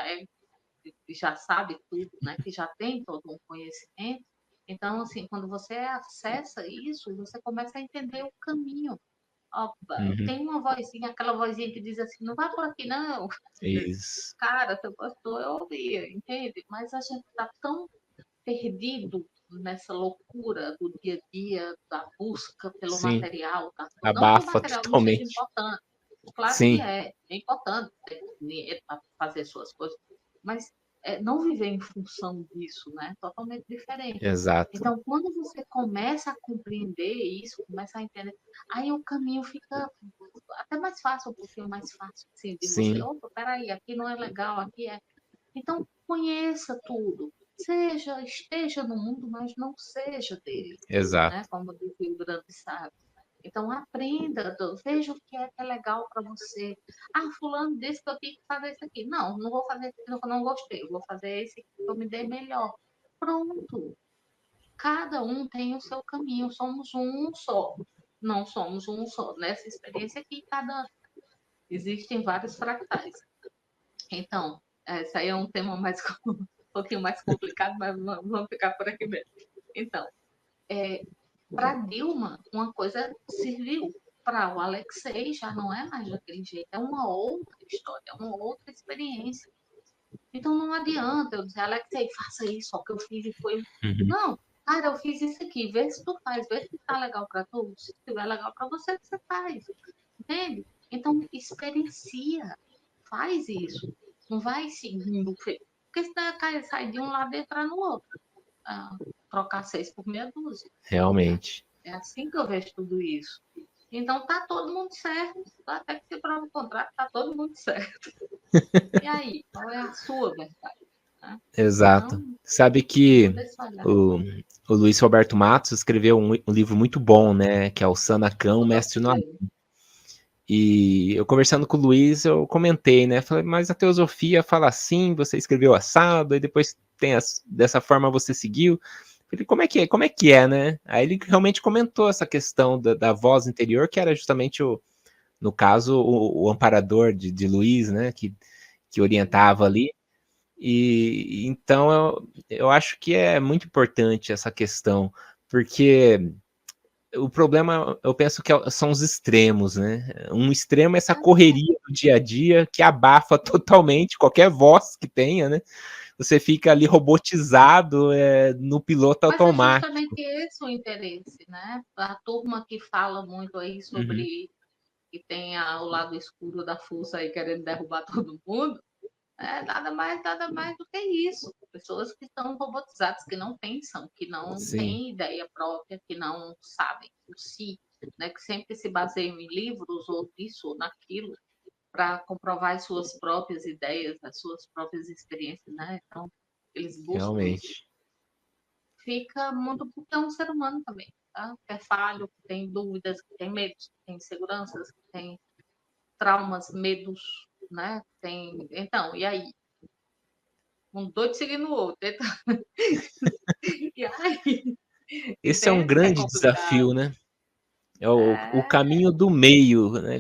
já sabe tudo, né? Que já tem todo um conhecimento. Então, assim, quando você acessa isso, você começa a entender o caminho. Ó, Uhum. tem uma vozinha, aquela vozinha que diz assim, não vai por aqui não. Isso. Cara, se eu gostou, eu ouvia, entende? Mas a gente tá tão perdido nessa loucura do dia a dia, da busca pelo Sim. material, tá? Não que o Abafa material não seja totalmente. importante, claro que Sim, é importante ter dinheiro para fazer suas coisas, mas não viver em função disso, né? Totalmente diferente. exato. Então, quando você começa a compreender isso, começa a entender, aí o caminho fica até mais fácil, um pouquinho mais fácil, assim, de você, Sim, opa, peraí, aqui não é legal, aqui é. Então, conheça tudo. Esteja no mundo, mas não seja dele, né? exato. Como dizia o grande sábio. Então, aprenda, veja o que é legal para você. Ah, fulano disse que eu tinha que fazer isso aqui. Não, não vou fazer aquilo que eu não gostei. Eu vou fazer esse que eu me dei melhor. Pronto. Cada um tem o seu caminho. Somos um só. Não somos um só. Nessa experiência aqui, existem vários fractais. Então, esse aí é um tema mais um pouquinho mais complicado, mas vamos ficar por aqui mesmo. Então, para Dilma, uma coisa serviu. Para o Alexei, já não é mais daquele jeito. É uma outra história, é uma outra experiência. Então, não adianta eu dizer, Alexei, faça isso, ó, que eu fiz e foi. Uhum. Não, cara, eu fiz isso aqui, vê se tu faz, vê se tá legal para tu. Se estiver legal para você, você faz. Entende? Então, experiencia, faz isso. Não vai seguindo. Porque senão sai de um lado e entrar no outro. Ah, trocar 6 por meia dúzia. Né? Realmente. É assim que eu vejo tudo isso. Então, tá todo mundo certo. Até que se prova o contrário, tá todo mundo certo. E aí, qual é a sua verdade? Né? Exato. Então, Sabe que muda esse olhar. o, o Luiz Roberto Matos escreveu um livro muito bom, né? Que é o Sanacão, Toda Mestre no Amor. lei. E eu conversando com o Luiz, eu comentei, né? Falei, mas a teosofia fala assim, você escreveu assado, e depois dessa forma você seguiu. Falei, como é que é? Como é que é, né? Aí ele realmente comentou essa questão da voz interior, que era justamente no caso, o amparador de Luiz, né? Que orientava ali. E então eu acho que é muito importante essa questão, porque o problema, eu penso que são os extremos, né? Um extremo é essa correria do dia a dia que abafa totalmente qualquer voz que tenha, né? Você fica ali robotizado no piloto Mas é automático. justamente esse o interesse, né? A turma que fala muito aí Uhum. sobre que tem o lado escuro da força aí querendo derrubar todo mundo, nada mais do que isso. Pessoas que estão robotizadas, que não pensam, que não Sim, têm ideia própria, que não sabem por si, né? Que sempre se baseiam em livros ou nisso ou naquilo para comprovar as suas próprias ideias, as suas próprias experiências, né? Então, eles buscam isso. realmente. Fica muito porque é um ser humano também, tá? Que é falho, que tem dúvidas, que tem medos, que tem inseguranças, que tem traumas, medos, né? Tem. Então, e aí? Um doido seguindo o outro. Então... E aí? Esse é um Entende que é grande complicado? desafio, né? É o É, caminho do meio, né?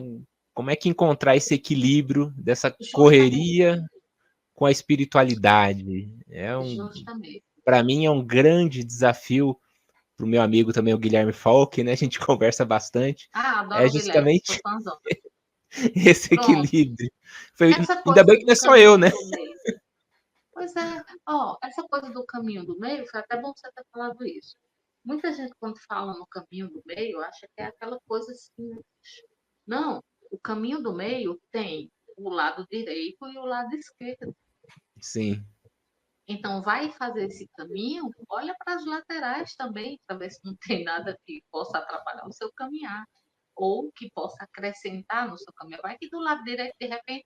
Como é que encontrar esse equilíbrio dessa justamente, correria com a espiritualidade? justamente. Para mim é um grande desafio, para o meu amigo também, o Guilherme Falck, né? A gente conversa bastante. Ah, É adoro o Guilherme, sou justamente fãzão. esse Pronto. equilíbrio. Essa Ainda coisa bem que do não é só eu, caminho né? do meio. Pois é, ó, essa coisa do caminho do meio, foi até bom você ter falado isso. Muita gente, quando fala no caminho do meio, acha que é aquela coisa assim. Não, o caminho do meio tem o lado direito e o lado esquerdo. Sim, Então, vai fazer esse caminho, olha para as laterais também, para ver se não tem nada que possa atrapalhar o seu caminhar, ou que possa acrescentar no seu caminho. Vai que do lado direito, de repente,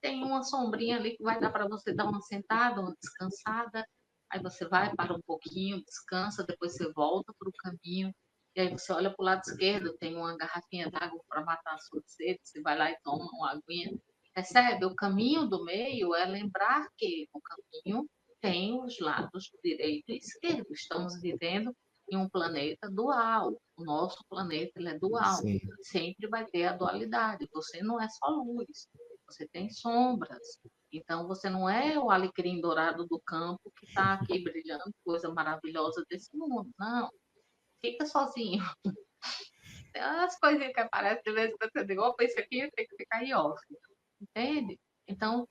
tem uma sombrinha ali que vai dar para você dar uma sentada, uma descansada. Aí você vai, para um pouquinho, descansa, depois você volta para o caminho. E aí você olha para o lado esquerdo, tem uma garrafinha d'água para matar a sua sede, você vai lá e toma uma aguinha. Percebe? O caminho do meio é lembrar que o caminho tem os lados direito e esquerdo. Estamos vivendo em um planeta dual. O nosso planeta ele é dual. Sim. Sempre vai ter a dualidade. Você não é só luz, você tem sombras. Então, você não é o alecrim dourado do campo que está aqui brilhando, coisa maravilhosa desse mundo. Não, fica sozinho. As coisinhas que aparecem de vez em quando, você diz, opa, isso aqui tem que ficar em off. Entende? Então,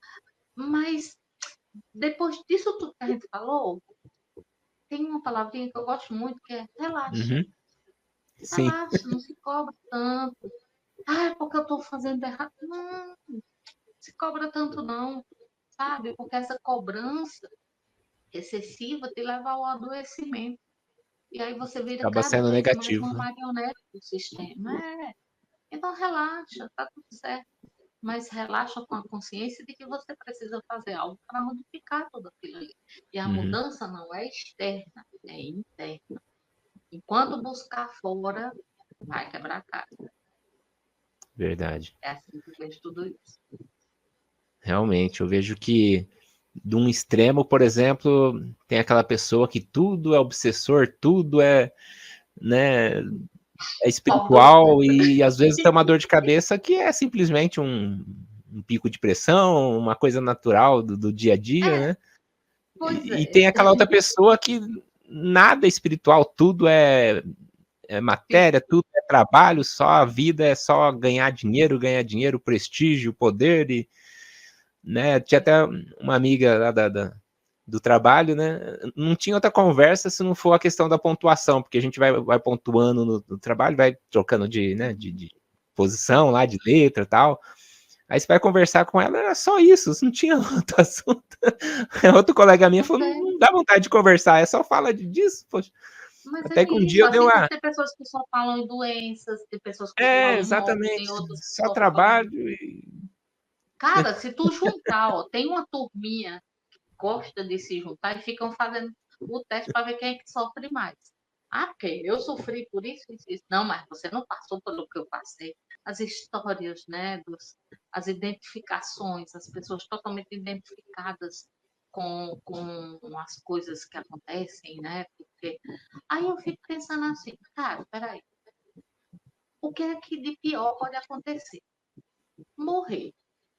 mas depois disso tudo que a gente falou, tem uma palavrinha que eu gosto muito, que é relaxa. Uhum. Sim. Relaxa, não se cobra tanto. Ah, é porque eu estou fazendo errado. Não, não se cobra tanto não, sabe? Porque essa cobrança excessiva te leva ao adoecimento. E aí você vira Acaba cada sendo vez mais negativo, uma né? marionete do sistema. Então relaxa, tá tudo certo. Mas relaxa com a consciência de que você precisa fazer algo para modificar tudo aquilo ali. E a Uhum. mudança não é externa, é interna. Enquanto buscar fora, vai quebrar a cara. Verdade. É assim que eu vejo tudo isso. Realmente, eu vejo que de um extremo, por exemplo, tem aquela pessoa que tudo é obsessor, tudo é, né, é espiritual e às vezes tem uma dor de cabeça que é simplesmente um pico de pressão, uma coisa natural do dia a dia, né? Pois E é. tem aquela outra pessoa que nada é espiritual, tudo é matéria, tudo é trabalho, só a vida é só ganhar dinheiro, prestígio, poder e, né? Tinha até uma amiga lá do trabalho, né? Não tinha outra conversa se não for a questão da pontuação, porque a gente vai pontuando no trabalho, vai trocando de posição lá, de letra e tal. Aí você vai conversar com ela, era só isso, não tinha outro assunto. Outro colega minha falou, não dá vontade de conversar, é só fala disso, poxa. Mas Até é que um dia isso, eu dei assim como uma... tem pessoas que só falam em doenças, tem pessoas que só É, falam em morte, tem exatamente, outras que só só falam. trabalho e... Cara, se tu juntar, ó, tem uma turminha que gosta de se juntar e ficam fazendo o teste para ver quem é que sofre mais. Ah, porque eu sofri por isso, isso, isso. Não, mas você não passou pelo que eu passei. As histórias, né, as identificações, as pessoas totalmente identificadas com as coisas que acontecem, né? Porque aí eu fico pensando assim, cara, peraí, o que é que de pior pode acontecer? Morrer.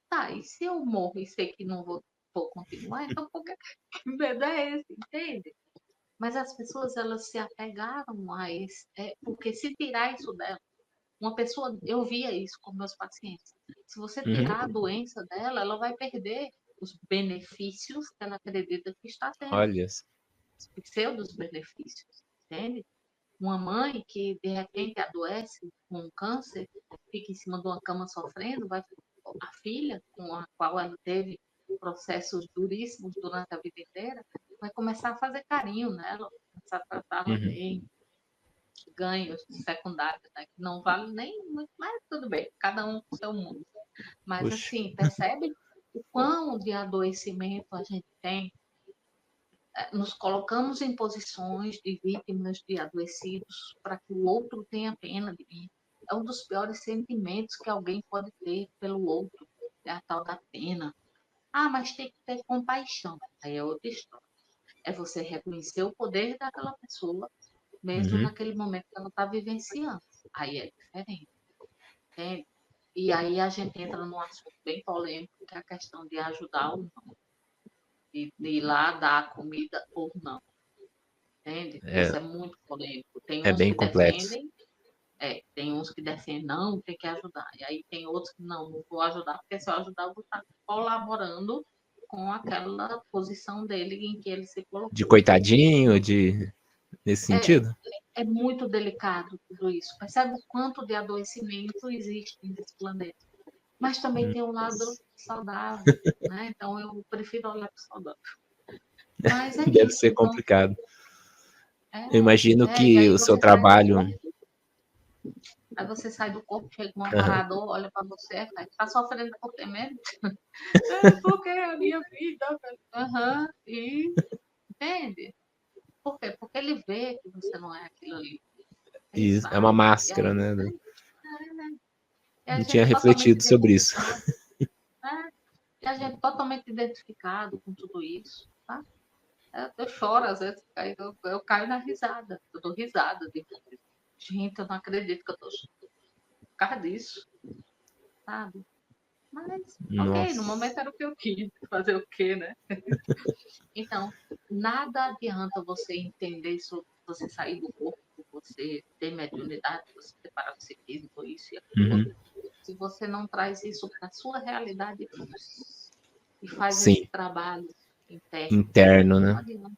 Tá, e se eu morro e sei que não vou continuar, então por que medo é esse, entende? Mas as pessoas, elas se apegaram a esse, porque se tirar isso dela, uma pessoa, eu via isso com meus pacientes, se você Uhum. tirar a doença dela, ela vai perder os benefícios que ela acredita que está tendo, Olha, os pseudos benefícios, entende? Uma mãe que de repente adoece com um câncer, fica em cima de uma cama sofrendo, vai a filha com a qual ela teve processos duríssimos durante a vida inteira, vai começar a fazer carinho nela, começar a tratá-la uhum. bem, ganhos secundários, né, que não vale nem muito, mas tudo bem, cada um com o seu mundo. Mas Puxa. assim, percebe o quão de adoecimento a gente tem? Nos colocamos em posições de vítimas, de adoecidos, para que o outro tenha pena de mim. É um dos piores sentimentos que alguém pode ter pelo outro, é a tal da pena. Ah, mas tem que ter compaixão. Aí é outra história. É você reconhecer o poder daquela pessoa, mesmo Uhum. naquele momento que ela está vivenciando. Aí é diferente, entende? E aí a gente entra num assunto bem polêmico, que é a questão de ajudar ou não, de ir lá dar a comida ou não. Entende? Isso é muito polêmico. Tem É uns bem que complexo. defendem, tem uns que defendem, não, tem que ajudar. E aí tem outros que não vou ajudar, porque se eu ajudar, eu vou estar colaborando com aquela posição dele em que ele se De colocou. coitadinho, nesse É, sentido? é muito delicado tudo isso. Percebe o quanto de adoecimento existe nesse planeta. Mas também tem um lado saudável, né? Então eu prefiro olhar para o saudável. Mas é Deve isso. ser Então, complicado. Eu imagino e que aí o seu você sai do trabalho... corpo. Aí você sai do corpo, chega um aparador, olha para você, tá sofrendo por quê mesmo? É porque é a minha vida, velho. Aham, e entende? Por quê? Porque ele vê que você não é aquilo ali. Ele É uma sabe. E máscara, aí, né? né? E a Não tinha gente totalmente refletido sobre isso. identificado, né? E a gente totalmente identificado com tudo isso, tá? Eu choro, às vezes, eu caio na risada. Eu dou risada. Gente, eu não acredito que eu tô por causa disso, sabe? Mas, ok, no Nossa. momento era o que eu quis. Fazer o quê, né? Então, nada adianta você entender sobre você sair do corpo, você ter mediunidade, você ter parapsiquismo, isso e aquilo Uhum. outro, se você não traz isso para a sua realidade e faz esse Sim, trabalho interno. interno, Não né? adianta.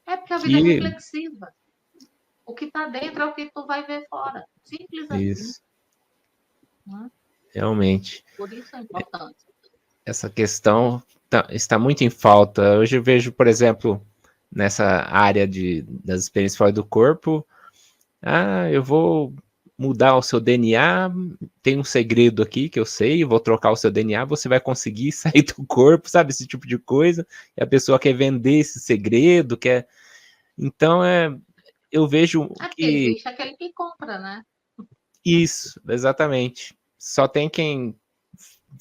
É porque a vida é Que reflexiva. O que está dentro é o que tu vai ver fora. Simples assim. isso, Né? realmente. Por isso a importância. Essa questão está muito em falta. Hoje eu vejo, por exemplo, nessa área das experiências fora do corpo, eu vou mudar o seu DNA, tem um segredo aqui que eu sei, vou trocar o seu DNA, você vai conseguir sair do corpo, sabe? Esse tipo de coisa. E a pessoa quer vender esse segredo, quer. Então, eu vejo É porque que existe aquele que compra, né? isso, exatamente. Só tem quem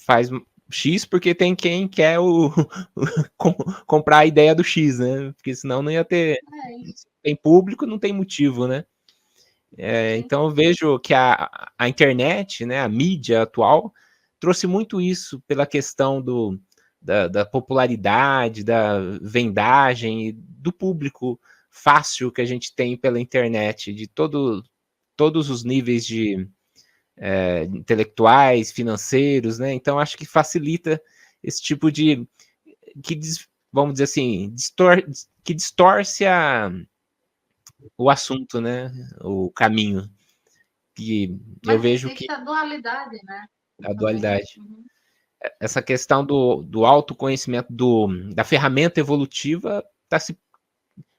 faz X porque tem quem quer comprar a ideia do X, né? Porque senão não ia ter. É isso. Tem público, não tem motivo, né? Sim. Então eu vejo que a internet, né, a mídia atual, trouxe muito isso pela questão da popularidade, da vendagem, do público fácil que a gente tem pela internet, de todos os níveis de intelectuais, financeiros, né? Então acho que facilita esse tipo de que vamos dizer assim, que distorce o assunto, né? O caminho. Que eu Mas vejo que existe a dualidade, né? a Também. dualidade. Uhum. Essa questão do autoconhecimento da ferramenta evolutiva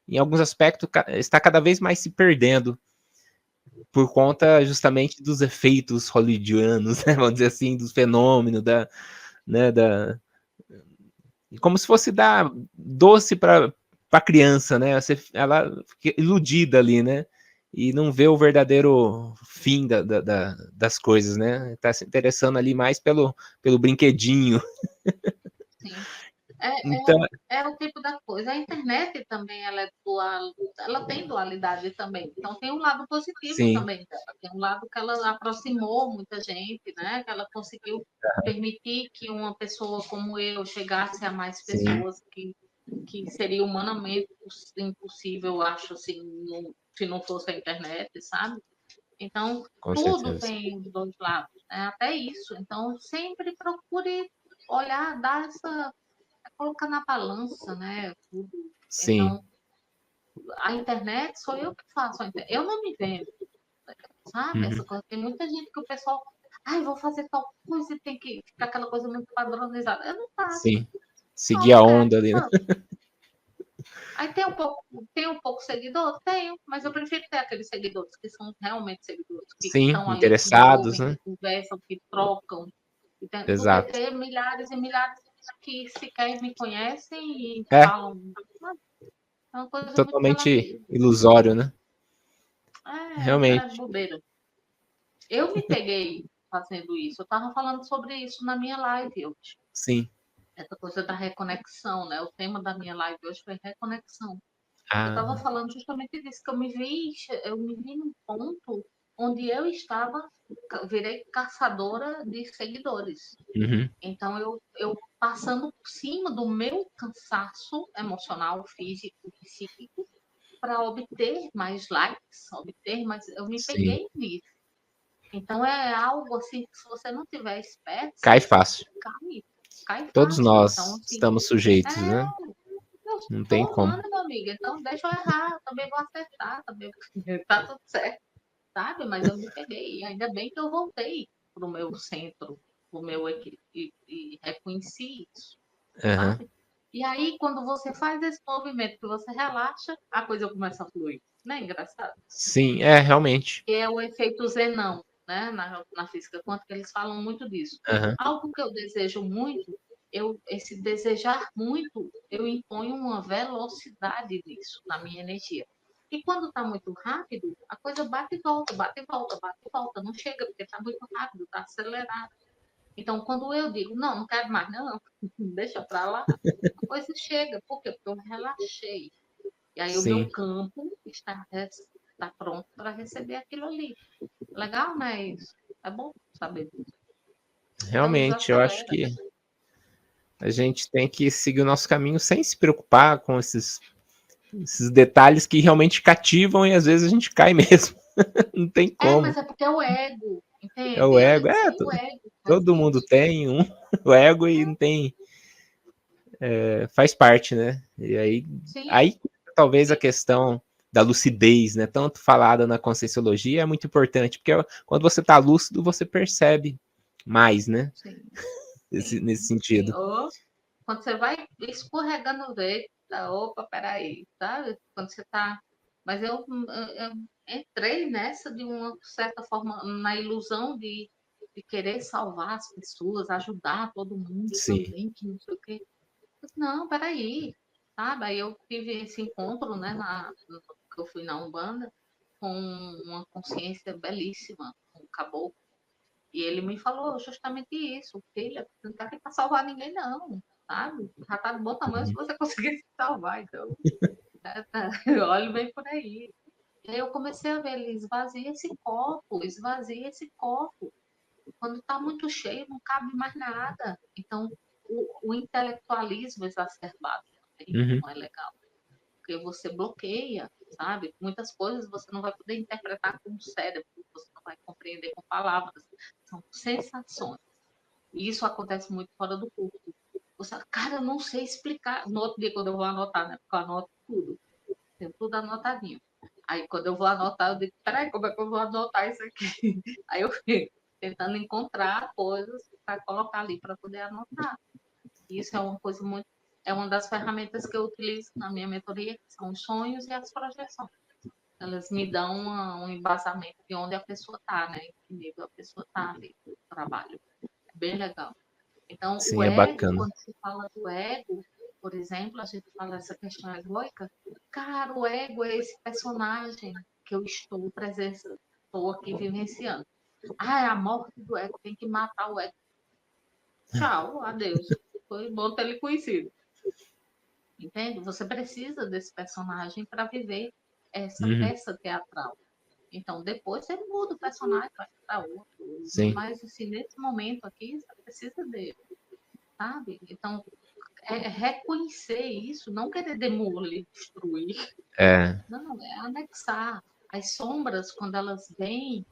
em alguns aspectos, está cada vez mais se perdendo por conta justamente dos efeitos hollywoodianos, né, vamos dizer assim, dos fenômenos, né, como se fosse dar doce para criança, né? Ela fica iludida ali, né? E não vê o verdadeiro fim das coisas, né? Tá se interessando ali mais pelo brinquedinho. Sim. É, Então, é o tipo da coisa. A internet também ela é dual, ela tem dualidade também. Então tem um lado positivo sim, também dela. Tem um lado que ela aproximou muita gente, né? Que ela conseguiu permitir que uma pessoa como eu chegasse a mais sim, pessoas que seria humanamente impossível, acho assim, se não fosse a internet, sabe? Então com tudo certeza. tem os dois lados, né? Até isso. Então sempre procure olhar, dar essa colocar na balança, né? Tudo. Sim. Então, a internet sou eu que faço. Eu não me vendo, sabe? Essa Uhum. coisa. Tem muita gente que o pessoal, ai, vou fazer tal coisa e tem que ficar aquela coisa muito padronizada. Eu não faço. Sim. Não, Seguir não a quero. onda ali, né? Não. Aí tem um pouco seguidor? Tenho, mas eu prefiro ter aqueles seguidores que são realmente seguidores, que Sim, estão ali, que me interessados, ouvem, né? que conversam, que trocam. Do que Exato. ter milhares e milhares que sequer me conhecem e É, falam. É uma coisa muito totalmente relativa. ilusório, né? É Realmente. bobeira. Eu me peguei fazendo isso. Eu estava falando sobre isso na minha live hoje. Sim. Essa coisa da reconexão, né? O tema da minha live hoje foi reconexão. Eu estava Ah, falando justamente disso, que eu me vi num ponto onde eu estava, virei caçadora de seguidores. uhum. Então, eu passando por cima do meu cansaço emocional, físico e psíquico, para obter mais likes, obter mais. Eu me Sim. peguei nisso. Então é algo assim que se você não tiver esperto, Cai você fácil. cai, cai Todos fácil. Então, nós assim, estamos sujeitos, é, né? eu Não tem sou como. humana, meu amigo, então deixa eu errar, eu também vou acertar, também tá tudo certo, sabe? Mas eu me peguei, e ainda bem que eu voltei para o meu centro, o meu equilíbrio, e reconheci isso, Aham. sabe? E aí, quando você faz esse movimento, que você relaxa, a coisa começa a fluir. Não é engraçado? Sim, realmente. Que é o efeito Zenão, né? Na física quântica, eles falam muito disso. Aham. Algo que eu desejo muito, esse desejar muito, eu imponho uma velocidade nisso, na minha energia. E quando está muito rápido, a coisa bate e volta, bate e volta, bate e volta. Não chega, porque está muito rápido, está acelerado. Então, quando eu digo, não quero mais, não, deixa para lá, a coisa chega. Por quê? Porque eu relaxei. E aí o meu Sim, campo está pronto para receber aquilo ali. Legal, né? Isso. É bom saber disso. Então, realmente, eu acho desacelera. que a gente tem que seguir o nosso caminho sem se preocupar com esses detalhes que realmente cativam e às vezes a gente cai mesmo. Não tem Mas como. é porque é o ego, É o entende, ego. Alexei? O ego faz Todo mundo isso. tem o ego e não tem. Faz parte, né? E Sim, aí talvez a sim, questão da lucidez, né? Tanto falada na Conscienciologia, é muito importante, porque quando você está lúcido, você percebe mais, né? sim, sim, Nesse sim. sentido. Ou quando você vai escorregando o dedo, tá? Opa, peraí, sabe? Quando você tá. Mas eu entrei nessa de uma certa forma, na ilusão de querer salvar as pessoas, ajudar todo mundo Sim. também, que não sei o quê. Não, peraí, sabe? Aí eu tive esse encontro, né, que eu fui na Umbanda, com uma consciência belíssima, um caboclo. E ele me falou justamente isso, filha, não tá aqui para salvar ninguém, não, sabe? Já tá de bom tamanho se Uhum. você conseguir se salvar, então, olha bem por aí. E aí eu comecei a ver, ele esvazia esse copo. Quando está muito cheio, não cabe mais nada. Então, o intelectualismo exacerbado também Uhum. não é legal, porque você bloqueia, sabe? Muitas coisas você não vai poder interpretar com o cérebro, você não vai compreender com palavras, são sensações. E isso acontece muito fora do corpo. Você, cara, eu não sei explicar. No outro dia, quando eu vou anotar, né? Porque eu anoto tudo, tenho tudo anotadinho. Aí, quando eu vou anotar, eu digo, peraí, como é que eu vou anotar isso aqui? Aí eu fico tentando encontrar coisas para colocar ali para poder anotar. Isso é uma coisa muito. É uma das ferramentas que eu utilizo na minha mentoria, que são os sonhos e as projeções. Elas me dão um embasamento de onde a pessoa está, né? Em que nível a pessoa está ali no trabalho. É bem legal. Então, o Sim, é ego, bacana. quando se fala do ego, por exemplo, a gente fala essa questão egóica, cara, o ego é esse personagem que eu estou presença, estou aqui vivenciando. É a morte do ego, tem que matar o ego. Tchau, adeus. Foi bom ter ele conhecido. Entende? Você precisa desse personagem para viver essa Uhum. peça teatral. Então, depois você muda o personagem, vai para outro. Sim. Mas, assim, nesse momento aqui, você precisa dele, sabe? Então, reconhecer isso, não querer demolir, destruir. É. Não, é anexar. As sombras, quando elas vêm,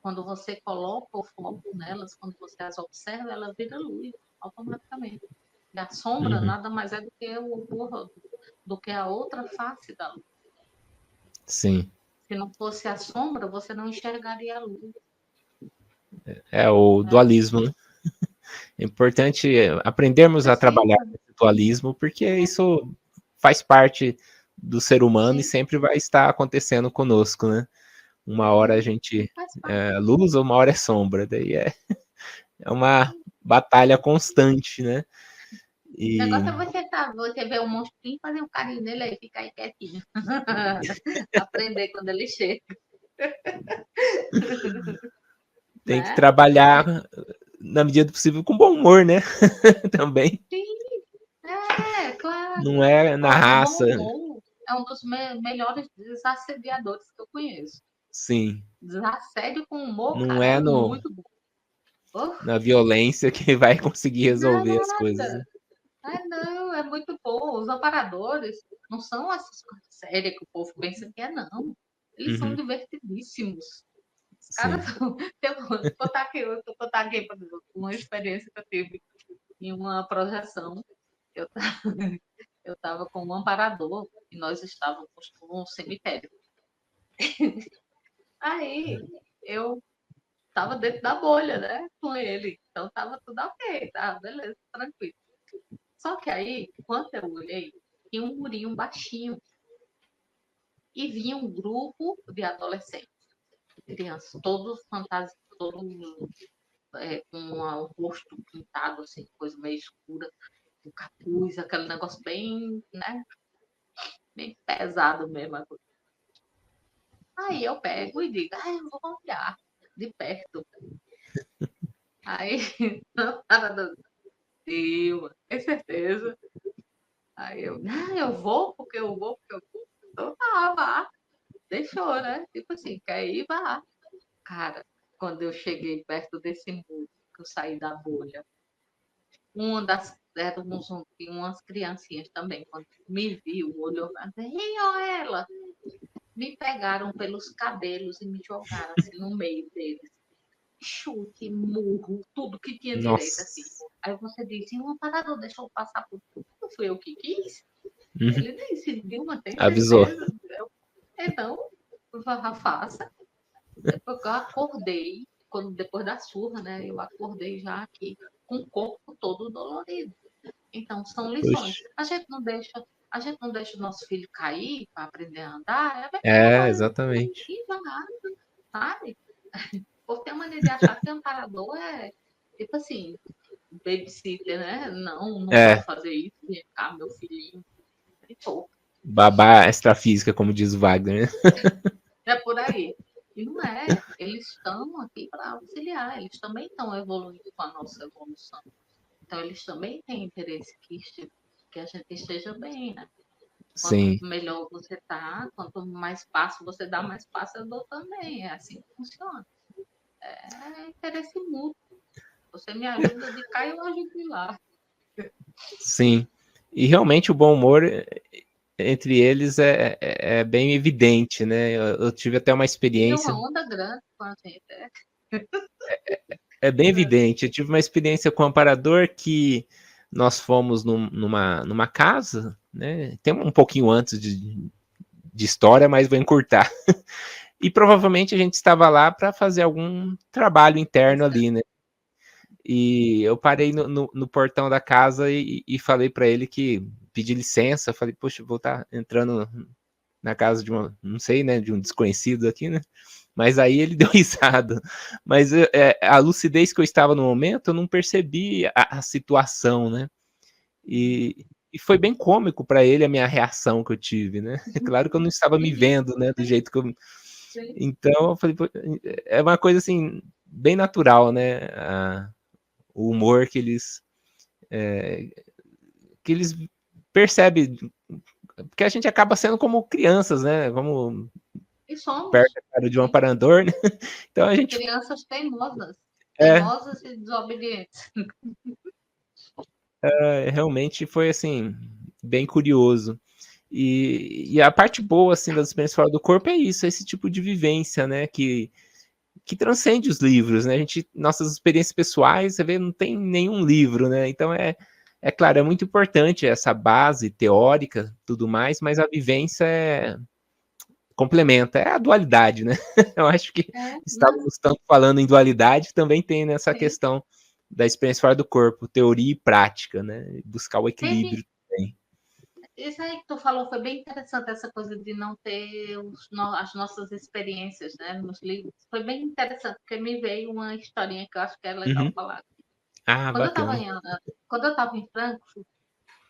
quando você coloca o foco nelas, quando você as observa, ela vira luz automaticamente. E a sombra Uhum. nada mais é do que a outra face da luz. Sim. Se não fosse a sombra, você não enxergaria a luz. É o Né? dualismo, né? É importante aprendermos a trabalhar Precisa. esse dualismo, porque isso faz parte do ser humano e Sim, sempre vai estar acontecendo conosco, né? Uma hora a sim, gente faz parte. é luz, uma hora é sombra. Daí é uma batalha constante, né? O E negócio é você ver o monstrinho, fazer um carinho nele aí, ficar aí quietinho. Aprender quando ele chega, tem que né? trabalhar na medida do possível com bom humor, né? Também. Sim, Não claro. é na Olha, o bom raça, humor é um dos melhores desassediadores que eu conheço. sim. Desassédio com humor, Não cara, é é muito bom. Oh, na violência que vai conseguir resolver as coisas, nada. né? Não, é muito bom. Os amparadores não são essas coisas sérias que o povo pensa que é, não. Eles são Uhum, divertidíssimos. Os caras sim. são. Vou contar aqui, por exemplo, uma experiência que eu tive em uma projeção. Eu eu estava com um amparador e nós estávamos com um cemitério. Aí eu estava dentro da bolha, né, com ele. Então estava tudo ok, tá, beleza, tranquilo. Só que aí, quando eu olhei, tinha um murinho baixinho e vinha um grupo de adolescentes, de crianças, todos fantasiados, todos com o rosto pintado, assim, coisa meio escura, com capuz, aquele negócio bem, né, bem pesado mesmo. Aí eu pego e digo, eu vou olhar de perto. Aí, na parada, eu, tem certeza? Aí eu, não, eu vou, porque eu vou, porque eu vou. Então tá, vá. Deixou, né? Tipo assim, quer ir, vá. Cara, quando eu cheguei perto desse muro, que eu saí da bolha, uma das éramos umas criancinhas também, quando me viu, olhou pra mim, ó ela, me pegaram pelos cabelos e me jogaram assim no meio deles. Chute, murro, tudo que tinha direito, assim. Nossa. Aí você disse, um parador deixou eu passar por tudo. Não fui eu que quis. Uhum. Ele disse, Dilma, tem Avisou. certeza? Então, faça. Depois eu acordei, quando, depois da surra, né? Eu acordei já aqui com o corpo todo dolorido. Então, são lições. Puxa. A gente não deixa o nosso filho cair para aprender a andar, é a mesma É, coisa. exatamente. E vai, sabe? Por ter a mania de achar que amparador é, tipo assim, babysitter, né? Não, não pode É, fazer isso, vem cá, meu filhinho. E pô, babá extrafísica, como diz o Wagner, né? é por aí. E não é. Eles estão aqui para auxiliar, eles também estão evoluindo com a nossa evolução. Então, eles também têm interesse que a gente esteja bem, né? Quanto Sim. melhor você tá, quanto mais passo você dá, mais passo eu dou também. É assim que funciona. É interesse mútuo. Você me ajuda de cá e eu ajudo de lá. Sim. E realmente o bom humor entre eles é bem evidente, né? Eu tive até uma Tira uma experiência, onda grande com a gente. é bem evidente. Eu tive uma experiência com um amparador que nós fomos numa casa, né? Tem um pouquinho antes de história, mas vou encurtar. E provavelmente a gente estava lá para fazer algum trabalho interno ali, né? E eu parei no portão da casa e falei para ele que pedi licença. Falei, poxa, vou estar entrando na casa de uma, não sei, né, de um desconhecido aqui, né? Mas aí ele deu risada. Mas a lucidez que eu estava no momento, eu não percebi a situação, né? E foi bem cômico para ele a minha reação que eu tive, né? É claro que eu não estava me vendo, né, do jeito que eu. Então, eu falei, é uma coisa assim, bem natural, né? O humor é, que eles percebem, porque a gente acaba sendo como crianças, né? Como E somos. perto cara de um Sim. aparador, né? Então a gente Crianças teimosas. é, Teimosas e desobedientes. realmente foi assim bem curioso. E a parte boa assim das experiências fora do corpo é isso, é esse tipo de vivência, né? Que transcende os livros, né? A gente, nossas experiências pessoais, você vê, não tem nenhum livro, né? Então é claro, é muito importante essa base teórica, tudo mais, mas a vivência complementa, é a dualidade, né? Eu acho que É, não, estávamos tanto falando em dualidade, também tem nessa sim. questão da experiência fora do corpo, teoria e prática, né? Buscar o Teve, equilíbrio também. isso aí que tu falou foi bem interessante, essa coisa de não ter as nossas experiências, né, nos livros. Foi bem interessante, porque me veio uma historinha que eu acho que é legal Uhum. falar. Ah, Quando eu estava bacana. em, quando eu estava em Frankfurt,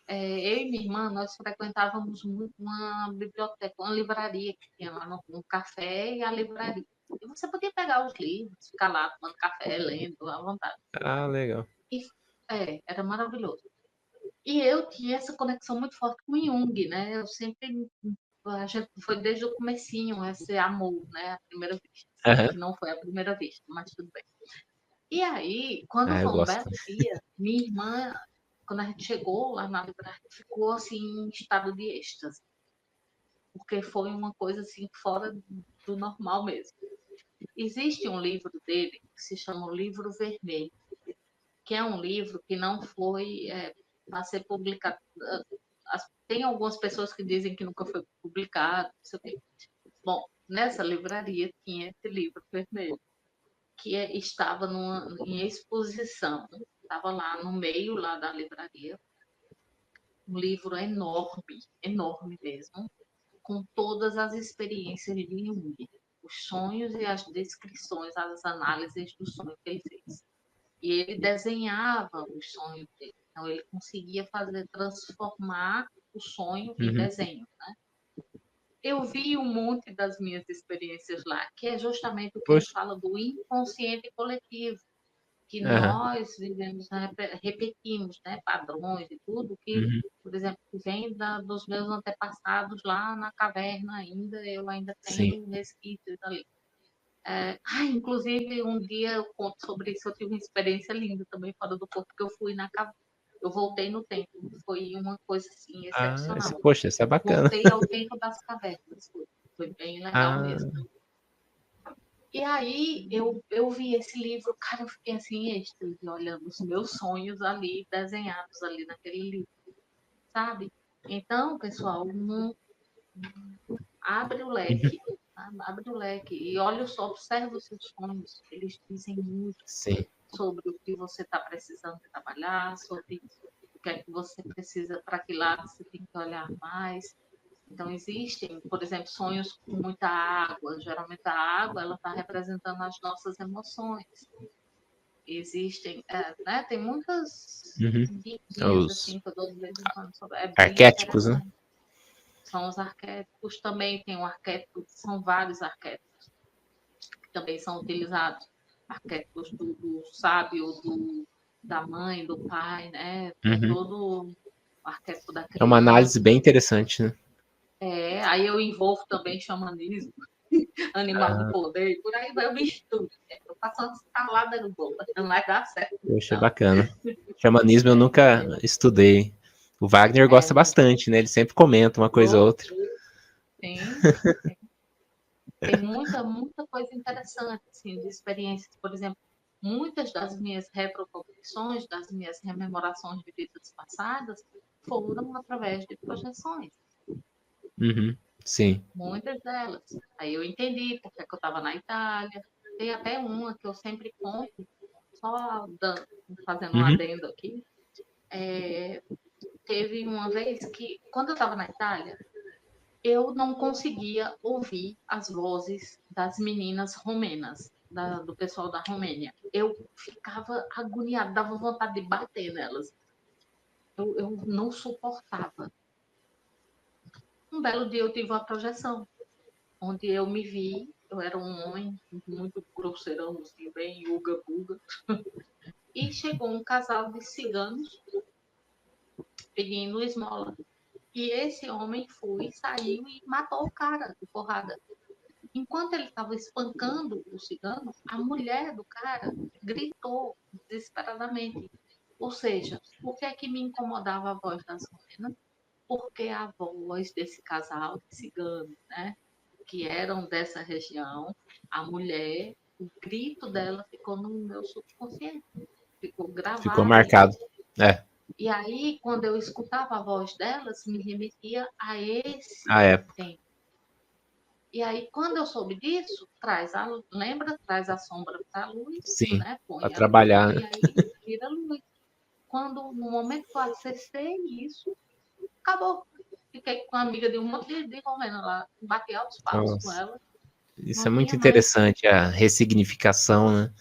eu e minha irmã, nós frequentávamos muito uma biblioteca, uma livraria que tinha lá no café e a livraria. E você podia pegar os livros, ficar lá tomando café, lendo à vontade. Ah, legal. E, era maravilhoso. E eu tinha essa conexão muito forte com Jung, né? Eu sempre, a gente foi desde o comecinho esse amor, né? A primeira vista, Aham. que não foi a primeira vista, mas tudo bem. E aí, quando Ah, eu foi um gosto belo também. dia, minha irmã, quando a gente chegou lá na livraria, ficou assim em estado de êxtase, porque foi uma coisa assim fora do normal mesmo. Existe um livro dele que se chama O Livro Vermelho, que é um livro que não foi para ser publicado. Tem algumas pessoas que dizem que nunca foi publicado, não sei o quê. Bom, nessa livraria tinha esse livro vermelho, que estava em exposição, estava lá no meio lá da livraria, um livro enorme, enorme mesmo, com todas as experiências de Jung, os sonhos e as descrições, as análises do sonho que ele fez. E ele desenhava os sonhos dele. Então, ele conseguia transformar o sonho em Uhum. desenho. Né? Eu vi um monte das minhas experiências lá, que é justamente o que ele Poxa, fala do inconsciente coletivo, que Aham. nós vivemos, né, repetimos, né, padrões e tudo, que, Uhum. por exemplo, que vem dos meus antepassados lá na caverna ainda, eu ainda Sim. tenho resquícios ali. Inclusive, um dia eu conto sobre isso, eu tive uma experiência linda também fora do corpo, porque eu fui na caverna, eu voltei no tempo, foi uma coisa assim Ah, excepcional. poxa, isso é bacana. Voltei ao tempo das cavernas, foi bem legal Ah, mesmo. E aí eu vi esse livro, cara, eu fiquei assim, em êxtase, olhando os meus sonhos ali, desenhados ali naquele livro, sabe? Então, pessoal, não abre o uhum. leque, sabe? Abre o leque e olha só, observa os seus sonhos. Eles dizem muito Sim. sobre o que você está precisando trabalhar, sobre o que é que você precisa, para que lado você tem que olhar mais. Então, existem, por exemplo, sonhos com muita água. Geralmente, a água ela está representando as nossas emoções. Existem, né? Tem muitas Uhum. diquinhas Os assim que eu dou de vez em quando sobre. É bem arquétipos, né? interessante. São os arquétipos. Também tem um arquétipo, são vários arquétipos que também são utilizados. Arquétipos do sábio, da mãe, do pai, né? Tem Uhum. todo o arquétipo da É uma análise criança. bem interessante, né? Aí eu envolvo também xamanismo, animal do Ah, poder, e por aí vai, eu misturo. Eu faço uma salada no bolo, não vai dar certo, poxa, não. bacana. Xamanismo eu É, nunca estudei. O Wagner gosta não. bastante, né? Ele sempre comenta uma coisa ou Oh, outra. sim, tem muita coisa interessante, assim, de experiências. Por exemplo, muitas das minhas retroconexões, das minhas rememorações de vidas passadas, foram através de projeções. Uhum. Sim. Muitas delas. Aí eu entendi porque que eu estava na Itália. Tem até uma que eu sempre conto, só fazendo um Uhum. adendo aqui. Teve uma vez que, quando eu estava na Itália, eu não conseguia ouvir as vozes das meninas romenas, do pessoal da Romênia. Eu ficava agoniada, dava vontade de bater nelas. Eu não suportava. Um belo dia eu tive uma projeção, onde eu me vi, eu era um homem muito grosseirão, assim, bem uga-buga, e chegou um casal de ciganos pedindo esmola. E esse homem foi, saiu e matou o cara de porrada. Enquanto ele estava espancando o cigano, a mulher do cara gritou desesperadamente. Ou seja, por que é que me incomodava a voz das morenas? Porque a voz desse casal de ciganos, né, que eram dessa região, a mulher, o grito dela ficou no meu subconsciente, ficou Ficou gravado ali. marcado. É, E aí, quando eu escutava a voz delas, me remetia a esse a época. tempo. E aí, quando eu soube disso, traz a sombra para a luz, Sim, né? para Põe a luz trabalhar, e né? aí vira luz. No momento que eu acessei isso, acabou. Fiquei com uma amiga de um monte de romena lá, bati altos papos com Nossa, ela, isso é não muito vinha mais. interessante, a ressignificação, né?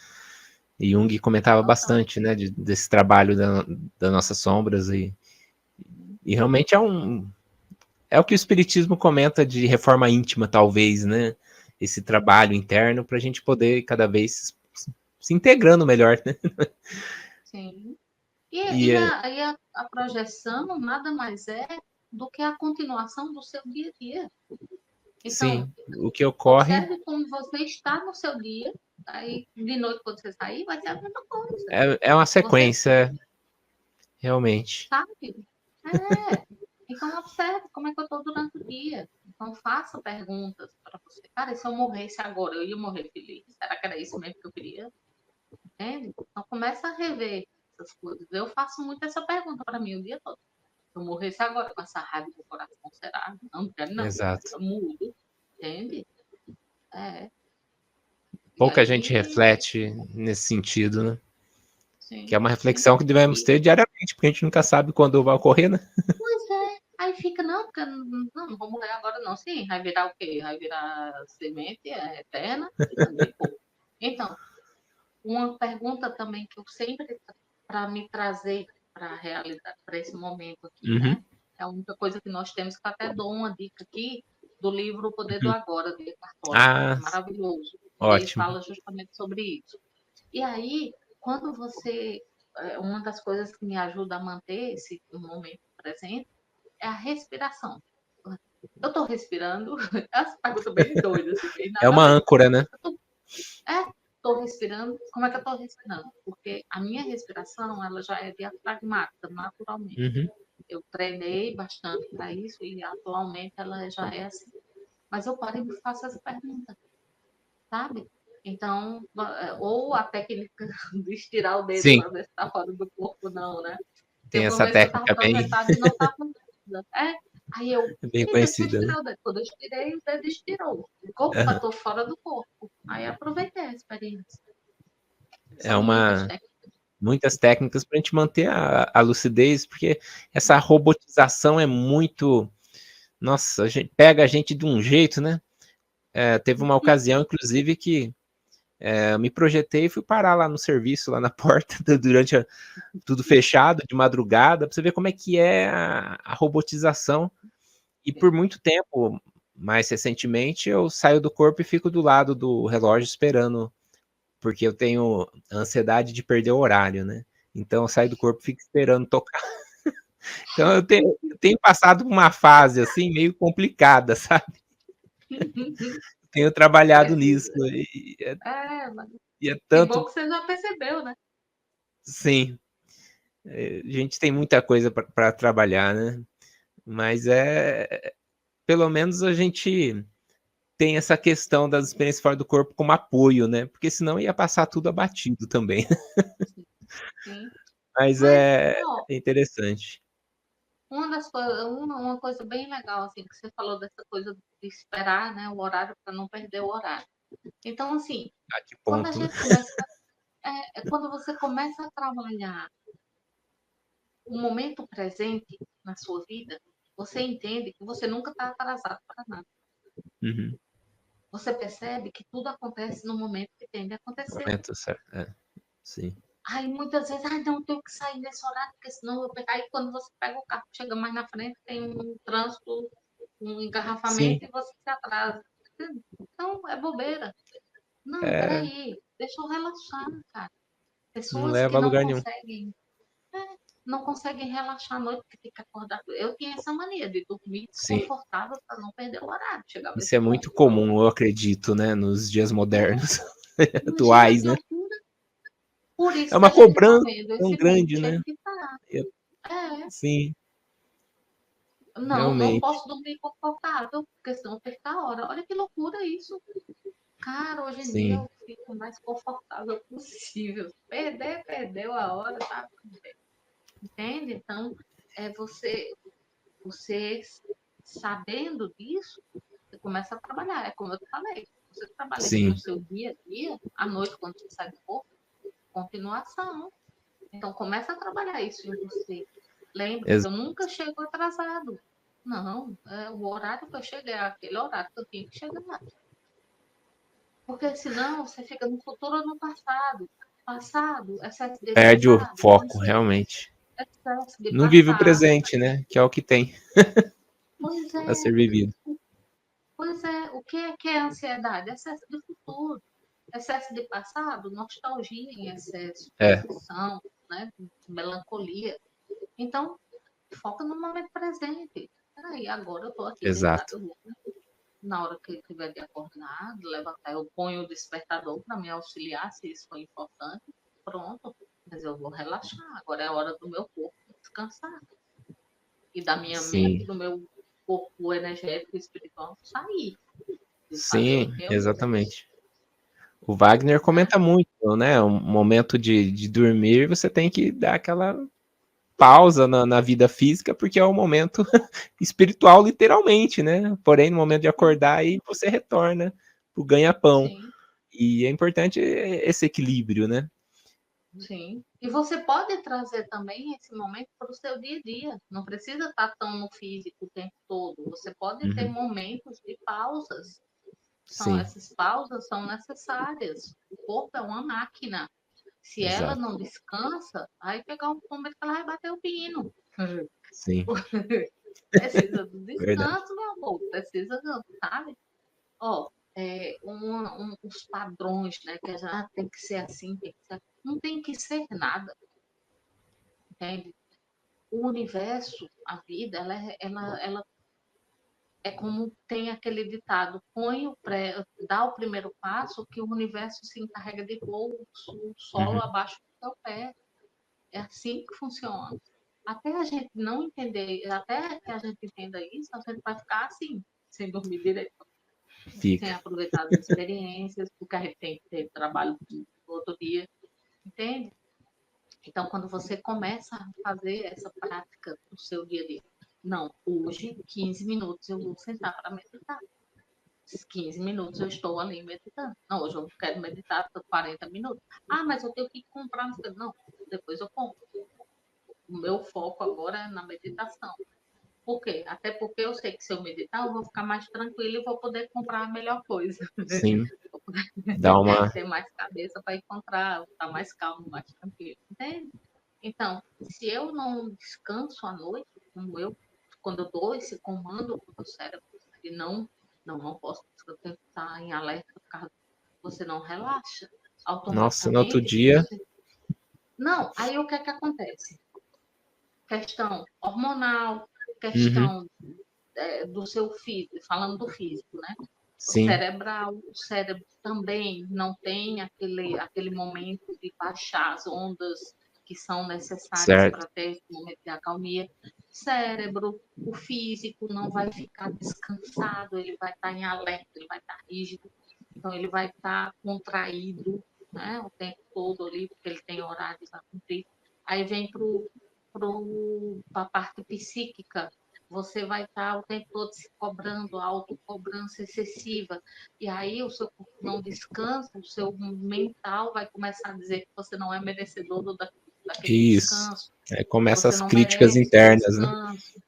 E Jung comentava Total. bastante, né, desse trabalho das nossas sombras e realmente é o que o espiritismo comenta de reforma íntima, talvez, né? Esse trabalho interno para a gente poder cada vez se integrando melhor, né? Sim. E A projeção nada mais é do que a continuação do seu dia a dia. Então, sim, o que ocorre observe como você está no seu dia, aí de noite, quando você sair, vai ser a mesma coisa. é uma Você sequência, realmente. sabe? É. Então, observe como é que eu estou durante o dia. Então, faça perguntas para você. Cara, e se eu morresse agora, eu ia morrer feliz? Será que era isso mesmo que eu queria? Entende? Então, começa a rever essas coisas. Eu faço muito essa pergunta para mim o dia todo. Se eu morresse agora com essa raiva do coração, será? Não quero, não. Exato. Eu mudo. Entende? É. E Pouca gente aí, reflete nesse sentido, né? Que é sim, uma sim. reflexão que devemos E, ter diariamente, porque a gente nunca sabe quando vai ocorrer, né? pois é. Aí fica, não, porque não vou morrer agora, não. Sim, vai virar o quê? Vai virar semente eterna? E também, pô. Então, uma pergunta também que eu sempre, para me trazer para a realidade, para esse momento aqui, Uhum, né? É a única coisa que nós temos, que até dou uma dica aqui do livro O Poder do uhum. Agora, de Eckhart Tolle. É Ah, maravilhoso. Ele ótimo. fala justamente sobre isso. E aí, quando você. Uma das coisas que me ajuda a manter esse momento presente é a respiração. Eu estou respirando, essa pergunta bem doida, assim, bem É nada a uma ver. âncora, né? Estou respirando. Como é que eu estou respirando? Porque a minha respiração, ela já é diafragmática, naturalmente. Uhum. Eu treinei bastante para isso e atualmente ela já é assim. Mas eu paro e me faço essa pergunta, sabe? Então, ou a técnica de estirar o dedo Sim, para ver se está fora do corpo, não, né? tem Teve uma essa vez que eu estava técnica bem, projetada e não estava nada. Aí eu, bem deixa eu conhecida, né? estirar o dedo. Quando eu estirei, o dedo estirou. Opa, Aham. estou fora do corpo. Aí aproveitei a experiência. É São muitas técnicas. muitas técnicas para a gente manter a lucidez, porque essa robotização é muito. Nossa, pega a gente de um jeito, né? Teve uma ocasião, inclusive, que eu me projetei e fui parar lá no serviço, lá na porta, durante tudo fechado, de madrugada, para você ver como é que é a robotização. E por muito tempo, mais recentemente, eu saio do corpo e fico do lado do relógio esperando, porque eu tenho ansiedade de perder o horário, né? Então eu saio do corpo e fico esperando tocar. Então eu tenho passado por uma fase assim meio complicada, sabe? Tenho trabalhado nisso Precisa. e Mas é que bom tanto, que você já percebeu, né? sim, a gente tem muita coisa para trabalhar, né? Mas pelo menos a gente tem essa questão das experiências fora do corpo como apoio, né? Porque senão ia passar tudo abatido também. Sim. Mas Mas, é ó, interessante. uma coisa bem legal, assim, que você falou dessa coisa de esperar, né, o horário para não perder o horário. Então, assim, A que quando a ponto, né? gente começa, quando você começa a trabalhar o momento presente na sua vida, você entende que você nunca está atrasado para nada. Uhum. Você percebe que tudo acontece no momento que tem de acontecer. Momento certo. Sim. Aí muitas vezes, não, eu tenho que sair nesse horário, porque senão eu vou pegar. Aí quando você pega o carro, chega mais na frente, tem um trânsito, um Sim. engarrafamento e você se atrasa. Então, é bobeira. Não, É, peraí, deixa eu relaxar, cara. não Pessoas que leva a lugar nenhum. não conseguem relaxar à noite, porque fica acordado. Eu tinha essa mania de dormir Sim. desconfortável para não perder o horário. Chegava a Isso é esse ponto. muito comum, eu acredito, né? Nos dias modernos Imagina atuais, que né? loucura. Por É isso que uma a gente está cobrança vendo tão esse mundo grande, cheio né? de tá. Eu- É, Sim, não realmente. posso dormir confortável, porque senão perca a hora. Olha que loucura isso. Cara, hoje em dia Sim. eu fico o mais confortável possível. Perdeu a hora, tá? Entende? Então, você sabendo disso, você começa a trabalhar. É como eu te falei. Você trabalha isso no Sim. seu dia a dia, à noite, quando você sai do corpo, continuação. Então, começa a trabalhar isso em você. Lembre que Ex- eu nunca chego atrasado. Não, o horário que eu cheguei é aquele horário que eu tinha que chegar. Porque senão você fica no futuro ou no passado. Passado, excesso de Perde o passado, foco, ansiedade, realmente. excesso de Não vive o passado. presente, né? Que é o que tem Pois a é, ser vivido. o que é ansiedade? Excesso de futuro, excesso de passado, nostalgia em excesso, É, aflição, né? Melancolia. Então, foca no momento presente. Peraí, agora eu estou aqui deitado, exato. eu vou, na hora que eu tiver de acordar, de levantar, eu ponho o despertador para me auxiliar, se isso for importante. Pronto, mas eu vou relaxar. Agora é a hora do meu corpo descansar. E da minha mente, Sim. do meu corpo energético e espiritual sair. De fazer o Sim, que eu gosto. exatamente. O Wagner Né? comenta muito, né? Um momento de dormir, você tem que dar aquela pausa na vida física, porque é o momento espiritual, literalmente, né? Porém, no momento de acordar, aí você retorna pro ganha-pão. Sim, E é importante esse equilíbrio, né? sim. E você pode trazer também esse momento para o seu dia a dia. Não precisa estar tão no físico o tempo todo. Você pode ter Uhum. momentos de pausas. Sim, Essas pausas são necessárias. O corpo é uma máquina. Se ela exato. não descansa, aí pegar um momento que ela vai bater o pino. Sim, Precisa do verdade. descanso, meu amor. Precisa, sabe? Ó, os padrões, né? Que já tem que ser assim, tem que ser. Não tem que ser nada, entende? O universo, a vida, ela é como tem aquele ditado, dá o primeiro passo que o universo se encarrega de pôr o solo abaixo do seu pé. É assim que funciona. Até a gente não entender, até que a gente entenda isso, a gente vai ficar assim, sem dormir direito, sem Fica. aproveitar as experiências, porque a gente tem que ter trabalho no outro dia, entende? Então, quando você começa a fazer essa prática no seu dia a dia, não, hoje, 15 minutos eu vou sentar para meditar. 15 minutos eu estou ali meditando. Não, hoje eu quero meditar por 40 minutos. Ah, mas eu tenho que comprar. Não, depois eu compro. O meu foco agora é na meditação. Por quê? Até porque eu sei que se eu meditar, eu vou ficar mais tranquilo e vou poder comprar a melhor coisa. Sim, dá uma... Ter mais cabeça para encontrar, estar mais calmo, mais tranquilo. Entende? Então, se eu não descanso à noite, quando eu dou esse comando para o meu cérebro, e não posso, eu tenho que estar em alerta, você não relaxa, Nossa, no outro automaticamente dia... você... Não, aí o que é que acontece? Questão hormonal, questão do seu físico, falando do físico, né? O Sim, cerebral, o cérebro também não tem aquele momento de baixar as ondas que são necessárias certo. para ter esse momento de acalmia. Cérebro, o físico não vai ficar descansado, ele vai estar em alerta, ele vai estar rígido, então ele vai estar contraído, né, o tempo todo ali, porque ele tem horários a cumprir. Aí vem para a parte psíquica, você vai estar o tempo todo se cobrando, autocobrança excessiva. E aí o seu corpo não descansa, o seu mental vai começar a dizer que você não é merecedor daquele Isso. descanso, Aí que começa você as não críticas merece o internas, né? descanso.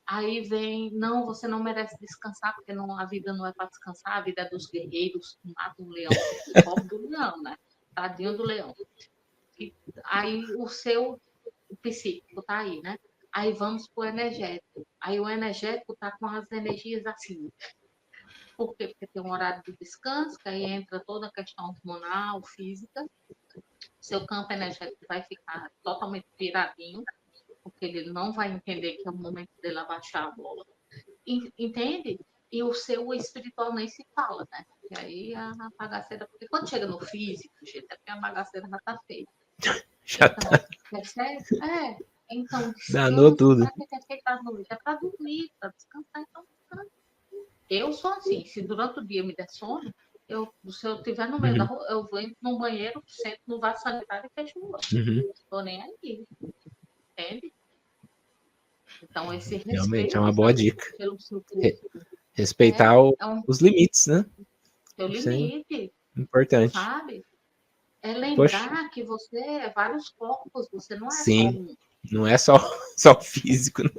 Aí vem, não, você não merece descansar, porque não, a vida não é para descansar, a vida é dos guerreiros que matam o leão. O pobre do leão, né? Tadinho do leão. E aí o seu psíquico tá aí, né? Aí vamos pro energético. Aí o energético tá com as energias assim. Por quê? Porque tem um horário de descanso, que aí entra toda a questão hormonal, física. Seu campo energético vai ficar totalmente viradinho, porque ele não vai entender que é o momento dele abaixar a bola. Entende? E o seu espiritual nem se fala, né? E aí a bagaceira, porque quando chega no físico, gente, é porque a bagaceira já tá feita. Já Então, tá... percebe? Então, Danou descanso. tudo. Para que é feito à noite? É para dormir, para descansar. Então, descansa. Eu sou assim. Se durante o dia me der sono, se eu estiver no meio da rua, eu vou no banheiro, sento no vaso sanitário e fecho o olho. Uhum. Estou nem aí. Entende? Então, esse Realmente é respeito, uma boa sabe? dica. Pelo seu Re- corpo. Respeitar É um os limites, né? seu Isso é limite, importante. sabe? É Poxa, lembrar que você é vários corpos, você não é só sim, um. não é só, só o físico, né?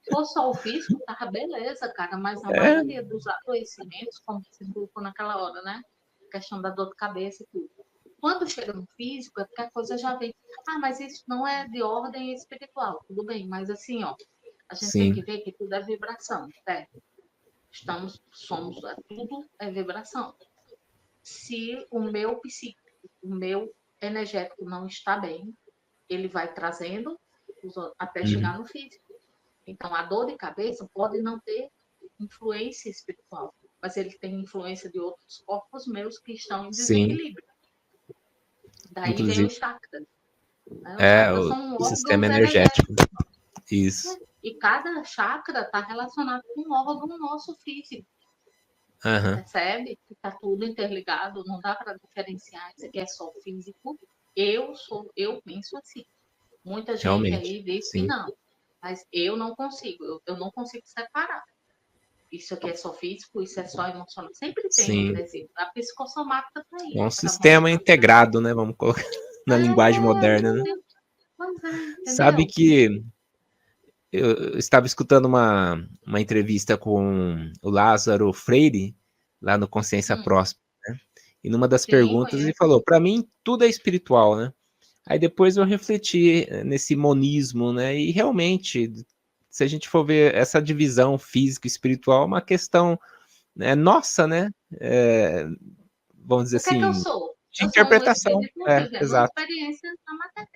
Se fosse só o físico, tava beleza, cara, mas a É, maioria dos adoecimentos, como você colocou naquela hora, né? A questão da dor de cabeça e tudo. Quando chega no físico, é porque a coisa já vem. Ah, mas isso não é de ordem espiritual, tudo bem, mas assim, ó, a gente tem que sim, ver que tudo é vibração, certo? Tudo é vibração. Se o meu psíquico, o meu energético não está bem, ele vai trazendo até uhum, chegar no físico. Então, a dor de cabeça pode não ter influência espiritual, mas ele tem influência de outros corpos meus que estão em sim, desequilíbrio. Daí vem inclusive os chakras. Né? Os é chakras são o sistema órgãos energético. energéticos. Isso. E cada chakra está relacionado com um órgão nosso físico. Aham, Percebe que está tudo interligado, não dá para diferenciar isso aqui é só físico. Eu penso assim. Muita gente realmente. aí diz que Sim, não, mas eu não consigo, eu não consigo separar. Isso aqui é só físico, isso é só emocional. Sempre tem um sim. desenho. A psicossomática está É aí um para sistema mostrar pra gente. integrado, né? Vamos colocar na linguagem moderna, Meu né? Deus, pois é, Sabe entendeu? que eu estava escutando uma entrevista com o Lázaro Freire, lá no Consciência Hum, Próxima, né? E numa das sim, perguntas ele conheço. falou: para mim tudo é espiritual, né? Aí depois eu refleti nesse monismo, né? E realmente, se a gente for ver essa divisão físico e espiritual, é uma questão, né, nossa, né? É, vamos dizer O que é que eu assim, sou? de Eu sou um interpretação. espírito É, vivendo uma exato. experiência na matéria.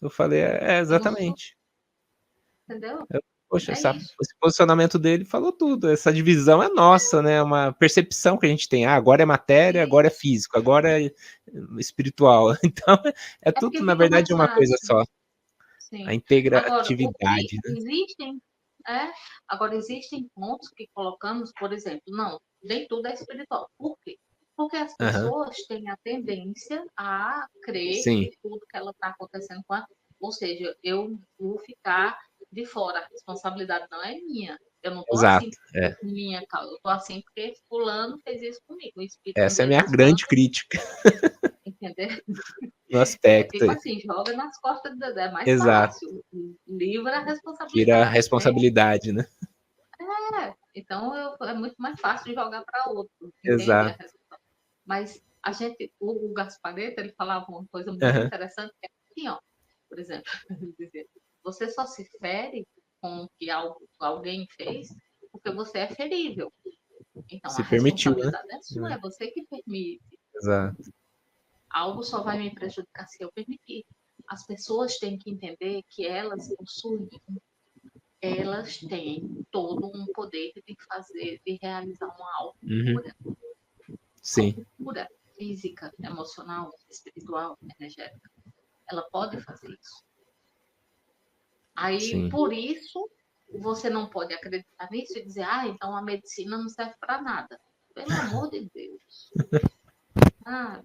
Eu falei, Eu não sou, exatamente. entendeu? Poxa, É isso. esse posicionamento dele falou tudo. Essa divisão é nossa, né? Uma percepção que a gente tem. Ah, agora é matéria, agora é Isso. físico, agora é espiritual. Então, é É porque tudo, na fica verdade, mais uma coisa fácil. só. A Sim. Agora, o que integratividade, né? existem, é, agora existem pontos que colocamos, por exemplo, não, nem tudo é espiritual. Por quê? Porque as Aham. pessoas têm a tendência a crer Sim, que tudo que ela está acontecendo com ela, ou seja, eu vou ficar de fora, a responsabilidade não é minha. Eu não estou exato. assim É. por minha causa, eu estou assim porque fulano fez isso comigo. O espírito um Essa é a dia minha grande descansa, crítica entendeu? no É aspecto tipo aí. assim, joga nas costas do Dedé, é mais Exato. fácil. Livra a Tira a responsabilidade, entende? responsabilidade, né? Então é muito mais fácil jogar para outro, entende? Exato. Mas a gente, o Gasparetto, ele falava uma coisa muito Aham. interessante, que é assim, ó, por exemplo, ele dizia, você só se fere com o que alguém fez porque você é ferível. Então a Se permitiu, né? responsabilidade é sua, é você que permite. Exato. Algo só vai me prejudicar se eu permitir. As pessoas têm que entender que elas têm todo um poder de fazer, de realizar uma Uhum. Sim, autocura física, emocional, espiritual, energética. Ela pode fazer isso. Aí, sim. por isso, você não pode acreditar nisso e dizer, então a medicina não serve para nada. Pelo amor de Deus. Ah,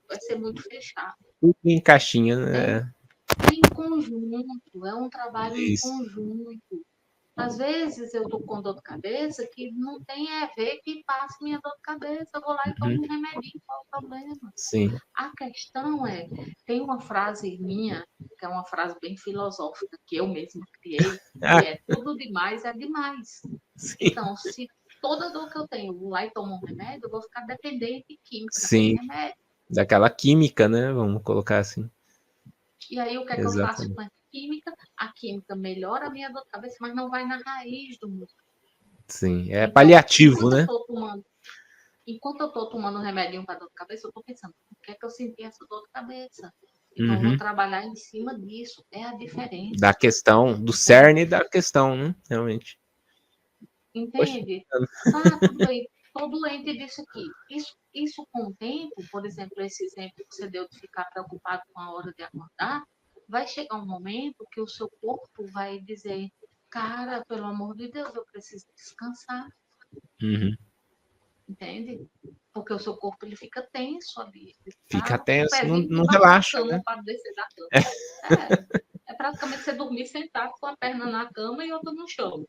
vai ser muito fechado. Tudo em caixinha, Tem né? em conjunto, é um trabalho em Isso. conjunto. Às vezes eu tô com dor de cabeça que não tem a ver que passa minha dor de cabeça. Eu vou lá e tomo Uhum. um remedinho, qual o problema? Sim, A questão tem uma frase minha, que é uma frase bem filosófica, que eu mesma criei, que ah, é tudo demais é demais. sim, Então, se toda dor que eu tenho, eu vou lá e tomo um remédio, eu vou ficar dependente químico daquele sim. remédio. Daquela química, né? Vamos colocar assim. E aí, o que é que eu faço Exatamente. com a química? A química melhora a minha dor de cabeça, mas não vai na raiz do músculo. Sim, é Então, paliativo, né? enquanto eu estou tomando um remedinho para dor de cabeça, eu estou pensando, por que é que eu senti essa dor de cabeça? Então, eu vou Uhum. trabalhar em cima disso. É a Da diferença. questão, do Entende? cerne da questão, né? Realmente. Poxa. Entende? Tá, tudo bem. Estou doente disso aqui. Isso com o tempo, por exemplo, esse exemplo que você deu de ficar preocupado com a hora de acordar, vai chegar um momento que o seu corpo vai dizer, cara, pelo amor de Deus, eu preciso descansar. Uhum. Entende? Porque o seu corpo ele fica tenso ali, ele Fica tá com o tenso, não, pezinho não debaixo da relaxa, cama né? para descer da cama. É praticamente você dormir sentado com a perna na cama e outra no chão,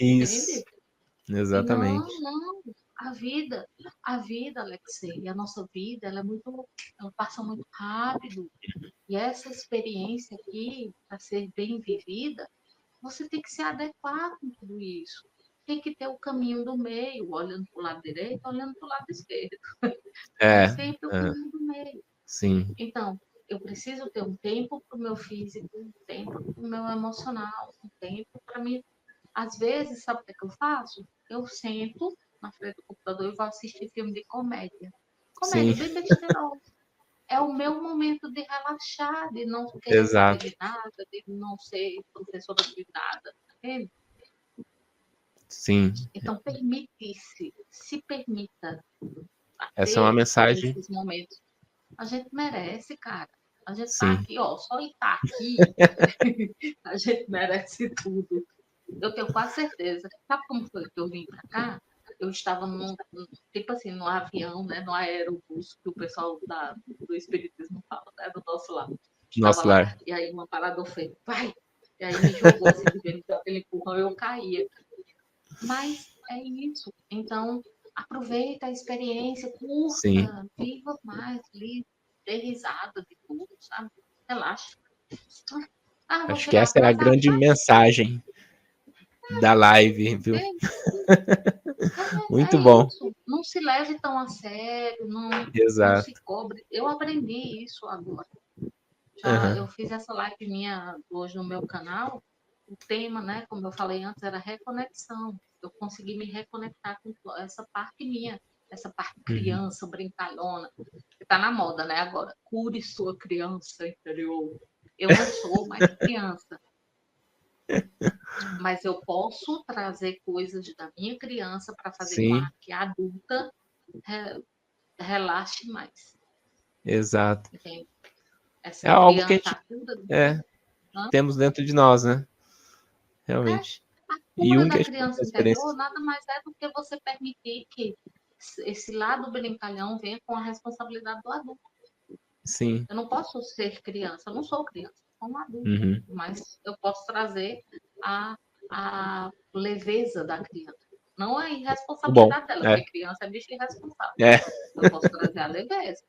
Isso, entende? E não, exatamente. não, a vida, Alexei, a nossa vida, ela passa muito rápido. E essa experiência aqui, para ser bem vivida, você tem que se adequar com tudo isso. Tem que ter o caminho do meio, olhando para o lado direito, olhando para o lado esquerdo. É, Mas sempre o é, caminho do meio. sim, Então, eu preciso ter um tempo para o meu físico, um tempo para o meu emocional, um tempo para mim. Às vezes, sabe o que, é que eu faço? Eu sento na frente do computador e vou assistir filme de comédia. sim, Comédia bem besterol. É o meu momento de relaxar, de não querer saber exato. de nada, de não ser professora de nada. Entende? Sim, Então, se permita a essa é uma ter mensagem, esses momentos. A gente merece, cara. A gente tá sim. aqui, ó, só em estar aqui, a gente merece tudo. Eu tenho quase certeza. Sabe como foi que eu vim pra cá? Eu estava tipo assim, no avião, né, no aerobus, que o pessoal do Espiritismo fala, né, do nosso lado. Estava Nosso lá, lar. e aí uma parada fez, vai! E aí me jogou assim, de vez aquele empurrão, eu caía. Mas é isso. Então, aproveita a experiência, Sim. curta, viva mais, dê risada de tudo, sabe? Relaxa. Vou Acho que chegar essa é a atrasado, grande tá? mensagem da live, viu? É Muito bom. isso. Não se leve tão a sério, não se Exato. cobre. Eu aprendi isso agora. Eu Aham. fiz essa live minha hoje no meu canal. O tema, né, como eu falei antes, era reconexão. Eu consegui me reconectar com essa parte minha. essa parte criança, brincalhona, que tá na moda, né, agora. Cure sua criança interior. Eu não sou mais criança, mas eu posso trazer coisas da minha criança para fazer com Sim, que a adulta relaxe mais. exato. Entende? É Essa algo que a criança, gente a cura, temos dentro de nós, né? Realmente. a E cura um que da a gente criança faz diferença. interior nada mais é do que você permitir que esse lado brincalhão venha com a responsabilidade do adulto. Sim. Eu não posso ser criança, eu não sou criança, eu sou uma adulta, Uhum. mas eu posso trazer a leveza da criança. Não a O bom. irresponsabilidade dela, É. porque criança é bicho irresponsável. É. Eu posso trazer a leveza.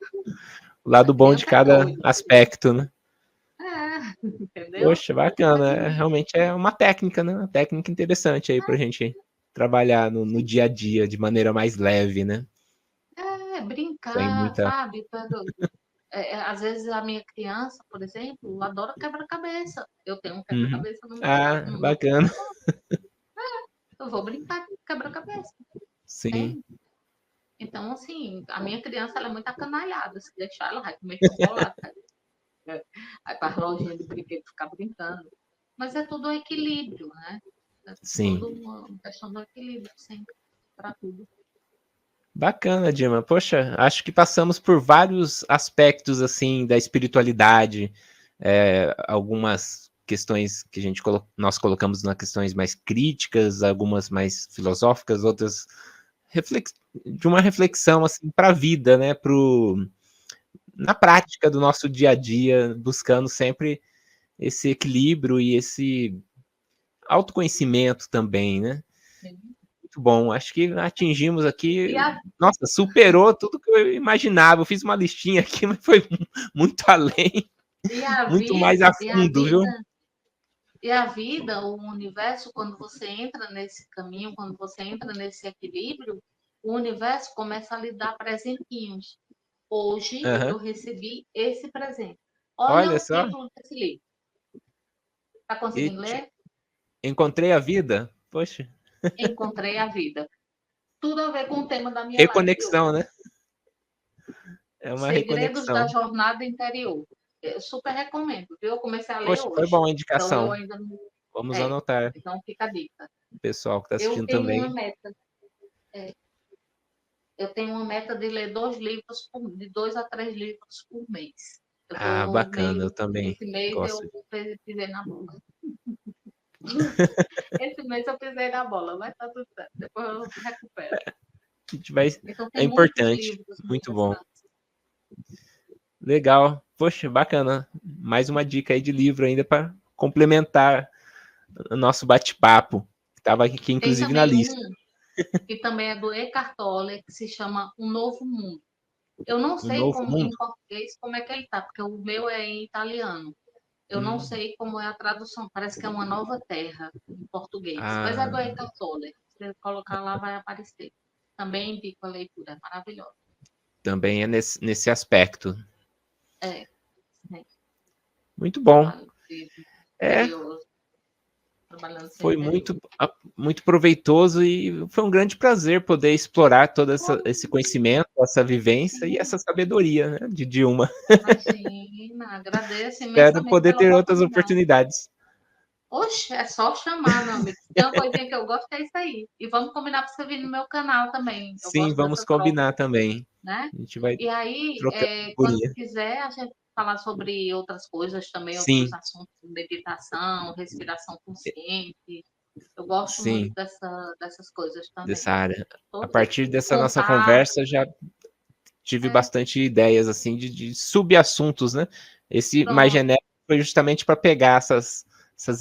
O A lado bom de criança é cada doida. aspecto, né? Entendeu? Poxa, bacana. Mas Realmente é uma técnica, né? Uma técnica interessante aí pra gente trabalhar no dia a dia de maneira mais leve, né? Sem brincar, muita. sabe? Às vezes a minha criança, por exemplo, adora quebra-cabeça. Eu tenho um Uhum. quebra-cabeça no meu, Ah, no meu bacana. computador. Eu vou brincar com quebra-cabeça. Sim. Tem. Então, assim, a minha criança ela é muito acanalhada. Se deixar, ela vai comer chocolate. Vai para a lojinha de brinquedo ficar brincando. Mas é tudo um equilíbrio, né? É Sim. tudo uma questão do equilíbrio, sempre, para tudo. Bacana, Dima. Poxa, acho que passamos por vários aspectos assim da espiritualidade, algumas questões que nós colocamos nas questões mais críticas, algumas mais filosóficas, outras de uma reflexão assim para a vida, né? Na prática do nosso dia a dia, buscando sempre esse equilíbrio e esse autoconhecimento também, né? Sim. Muito bom. Acho que atingimos aqui. E a, Nossa, superou tudo que eu imaginava. Eu fiz uma listinha aqui, mas foi muito além, e a muito mais vida, a fundo, viu? e a vida, o universo, quando você entra nesse caminho, quando você entra nesse equilíbrio, o universo começa a lhe dar presentinhos. Hoje Uhum. eu recebi esse presente. Olha Olha o só, título desse livro. Está e conseguindo ler? encontrei a vida. Poxa, Encontrei a vida. Tudo a ver com o tema da minha live de hoje. reconexão, né? É uma Segredos da reconexão. jornada interior. Eu super recomendo, viu? Eu comecei a ler Poxa, foi hoje. bom a Então eu indicação. ainda não. Vamos É, anotar, então fica a dica. pessoal que está Eu assistindo tenho uma também. meta. Eu tenho uma meta de ler 2 a 3 livros por mês. Eu Ah, tô bacana, eu meio. também Esse mês gosto. eu pisei na bola. Esse mês eu pisei na bola, mas tá tudo certo. Depois eu recupero. A gente vai... Então É tem muitos importante, livros muito bom. interessantes. Legal. Poxa, bacana. Mais uma dica aí de livro ainda para complementar o nosso bate-papo, que estava aqui, Tem inclusive, na também lista. um que também é do Eckhart Tolle, que se chama Um Novo Mundo. Eu não O sei Novo como em Mundo? português como é que ele tá, porque o meu é em italiano. Eu não Hum. sei como é a tradução. Parece que é uma nova terra em português. Mas é do Ah, Eckhart Tolle. Se você colocar lá, vai aparecer. Também indico a leitura. É maravilhosa. também é nesse aspecto. É, né? Muito bom. Trabalho de É, interior, trabalhando sem foi interior. muito proveitoso e foi um grande prazer poder explorar todo esse conhecimento, essa vivência e Sim, essa sabedoria, né, de Dilma. imagina. Agradeço Espero imensamente poder pela ter outras oportunidade. oportunidades. Oxe, é só chamar, meu amigo. Se tem uma coisinha que eu gosto, é isso aí. E vamos combinar para você vir no meu canal também. Eu Sim, gosto vamos dessa troca, combinar também. né? A gente vai E aí, trocando quando figurinha. quiser, a gente falar sobre outras coisas também, outros Sim, assuntos, meditação, respiração consciente. Eu gosto muito sim, dessas coisas também. dessa área. A Todo partir dessa nossa contato, conversa, já tive é, bastante ideias assim de subassuntos, né? Esse mais pronto, genérico foi justamente para pegar essas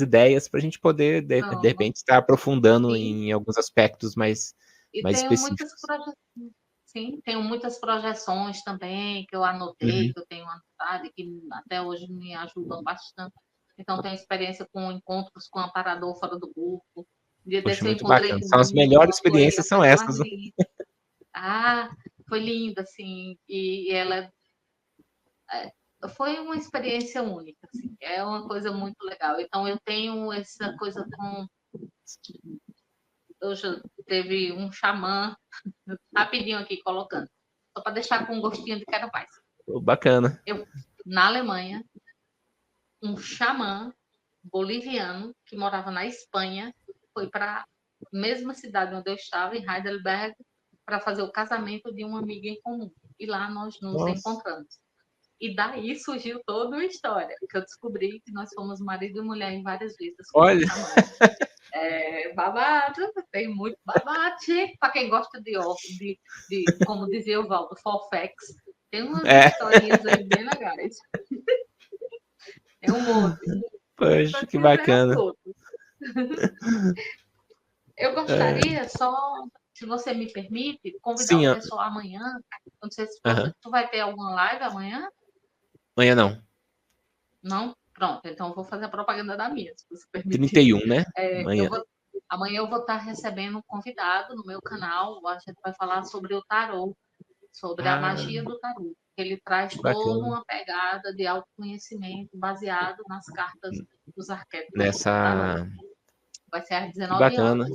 ideias para a gente poder, de pronto. repente, estar aprofundando E, em alguns aspectos e mais tenho muitas específicos. projeções, sim, tenho muitas projeções também que eu anotei, Uhum. que eu tenho anotado e que até hoje me ajudam bastante. Então, tenho experiência com encontros com amparador fora do corpo. Um dia Poxa, desse eu muito encontrei bacana. com São as um, melhores uma foi a experiências, são coisa mais essas, né? linda. Ah, foi linda, assim, e ela foi uma experiência única, assim, é uma coisa muito legal. Então, eu tenho essa coisa com. Hoje teve um xamã, rapidinho aqui colocando. Só para deixar com um gostinho de quero mais. Bacana. Na Alemanha, um xamã boliviano que morava na Espanha foi para a mesma cidade onde eu estava, em Heidelberg, para fazer o casamento de uma amiga em comum. E lá nós nos encontramos. E daí surgiu toda uma história, que eu descobri que nós fomos marido e mulher em várias vidas. Olha! Babado, tem muito babado. Para quem gosta de como dizia o Valdo, Fofex, tem umas historinhas aí bem legais. É um monte. Poxa, que bacana. Eu gostaria só, se você me permite, convidar o pessoal amanhã. Não sei se tu vai ter alguma live amanhã? Amanhã não. Não? Pronto, então eu vou fazer a propaganda da minha, se você permitir. 31, né? Amanhã eu vou estar recebendo um convidado no meu canal. A gente vai falar sobre o tarô, sobre a magia do tarô. Ele traz toda uma pegada de autoconhecimento baseado nas cartas dos arquétipos do tarô. Vai ser às 19 horas.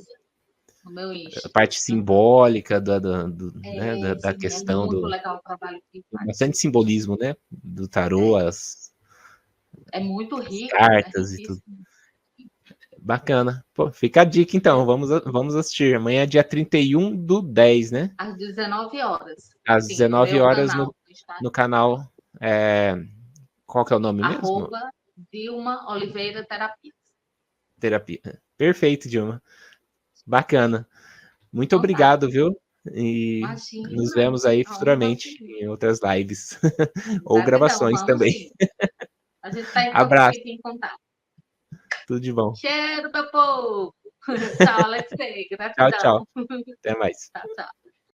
No meu Insta. A parte simbólica né, da questão muito legal o trabalho que faz. Bastante simbolismo, né? Do tarô, é muito rico. Cartas e tudo. Bacana. Pô, fica a dica, então. Vamos assistir. Amanhã é dia 31/10, né? Às 19 horas. Às 19 horas no canal. Qual que é o nome mesmo? Dilma Oliveira Terapia. Perfeito, Dilma. Bacana. Muito obrigado, viu? E nos vemos aí futuramente em outras lives. Ou gravações também. A gente está em contato. Tudo de bom. Cheiro, meu povo! Tchau, Alexei. Gratidão. Tchau, tchau. Até mais. Tchau, tchau.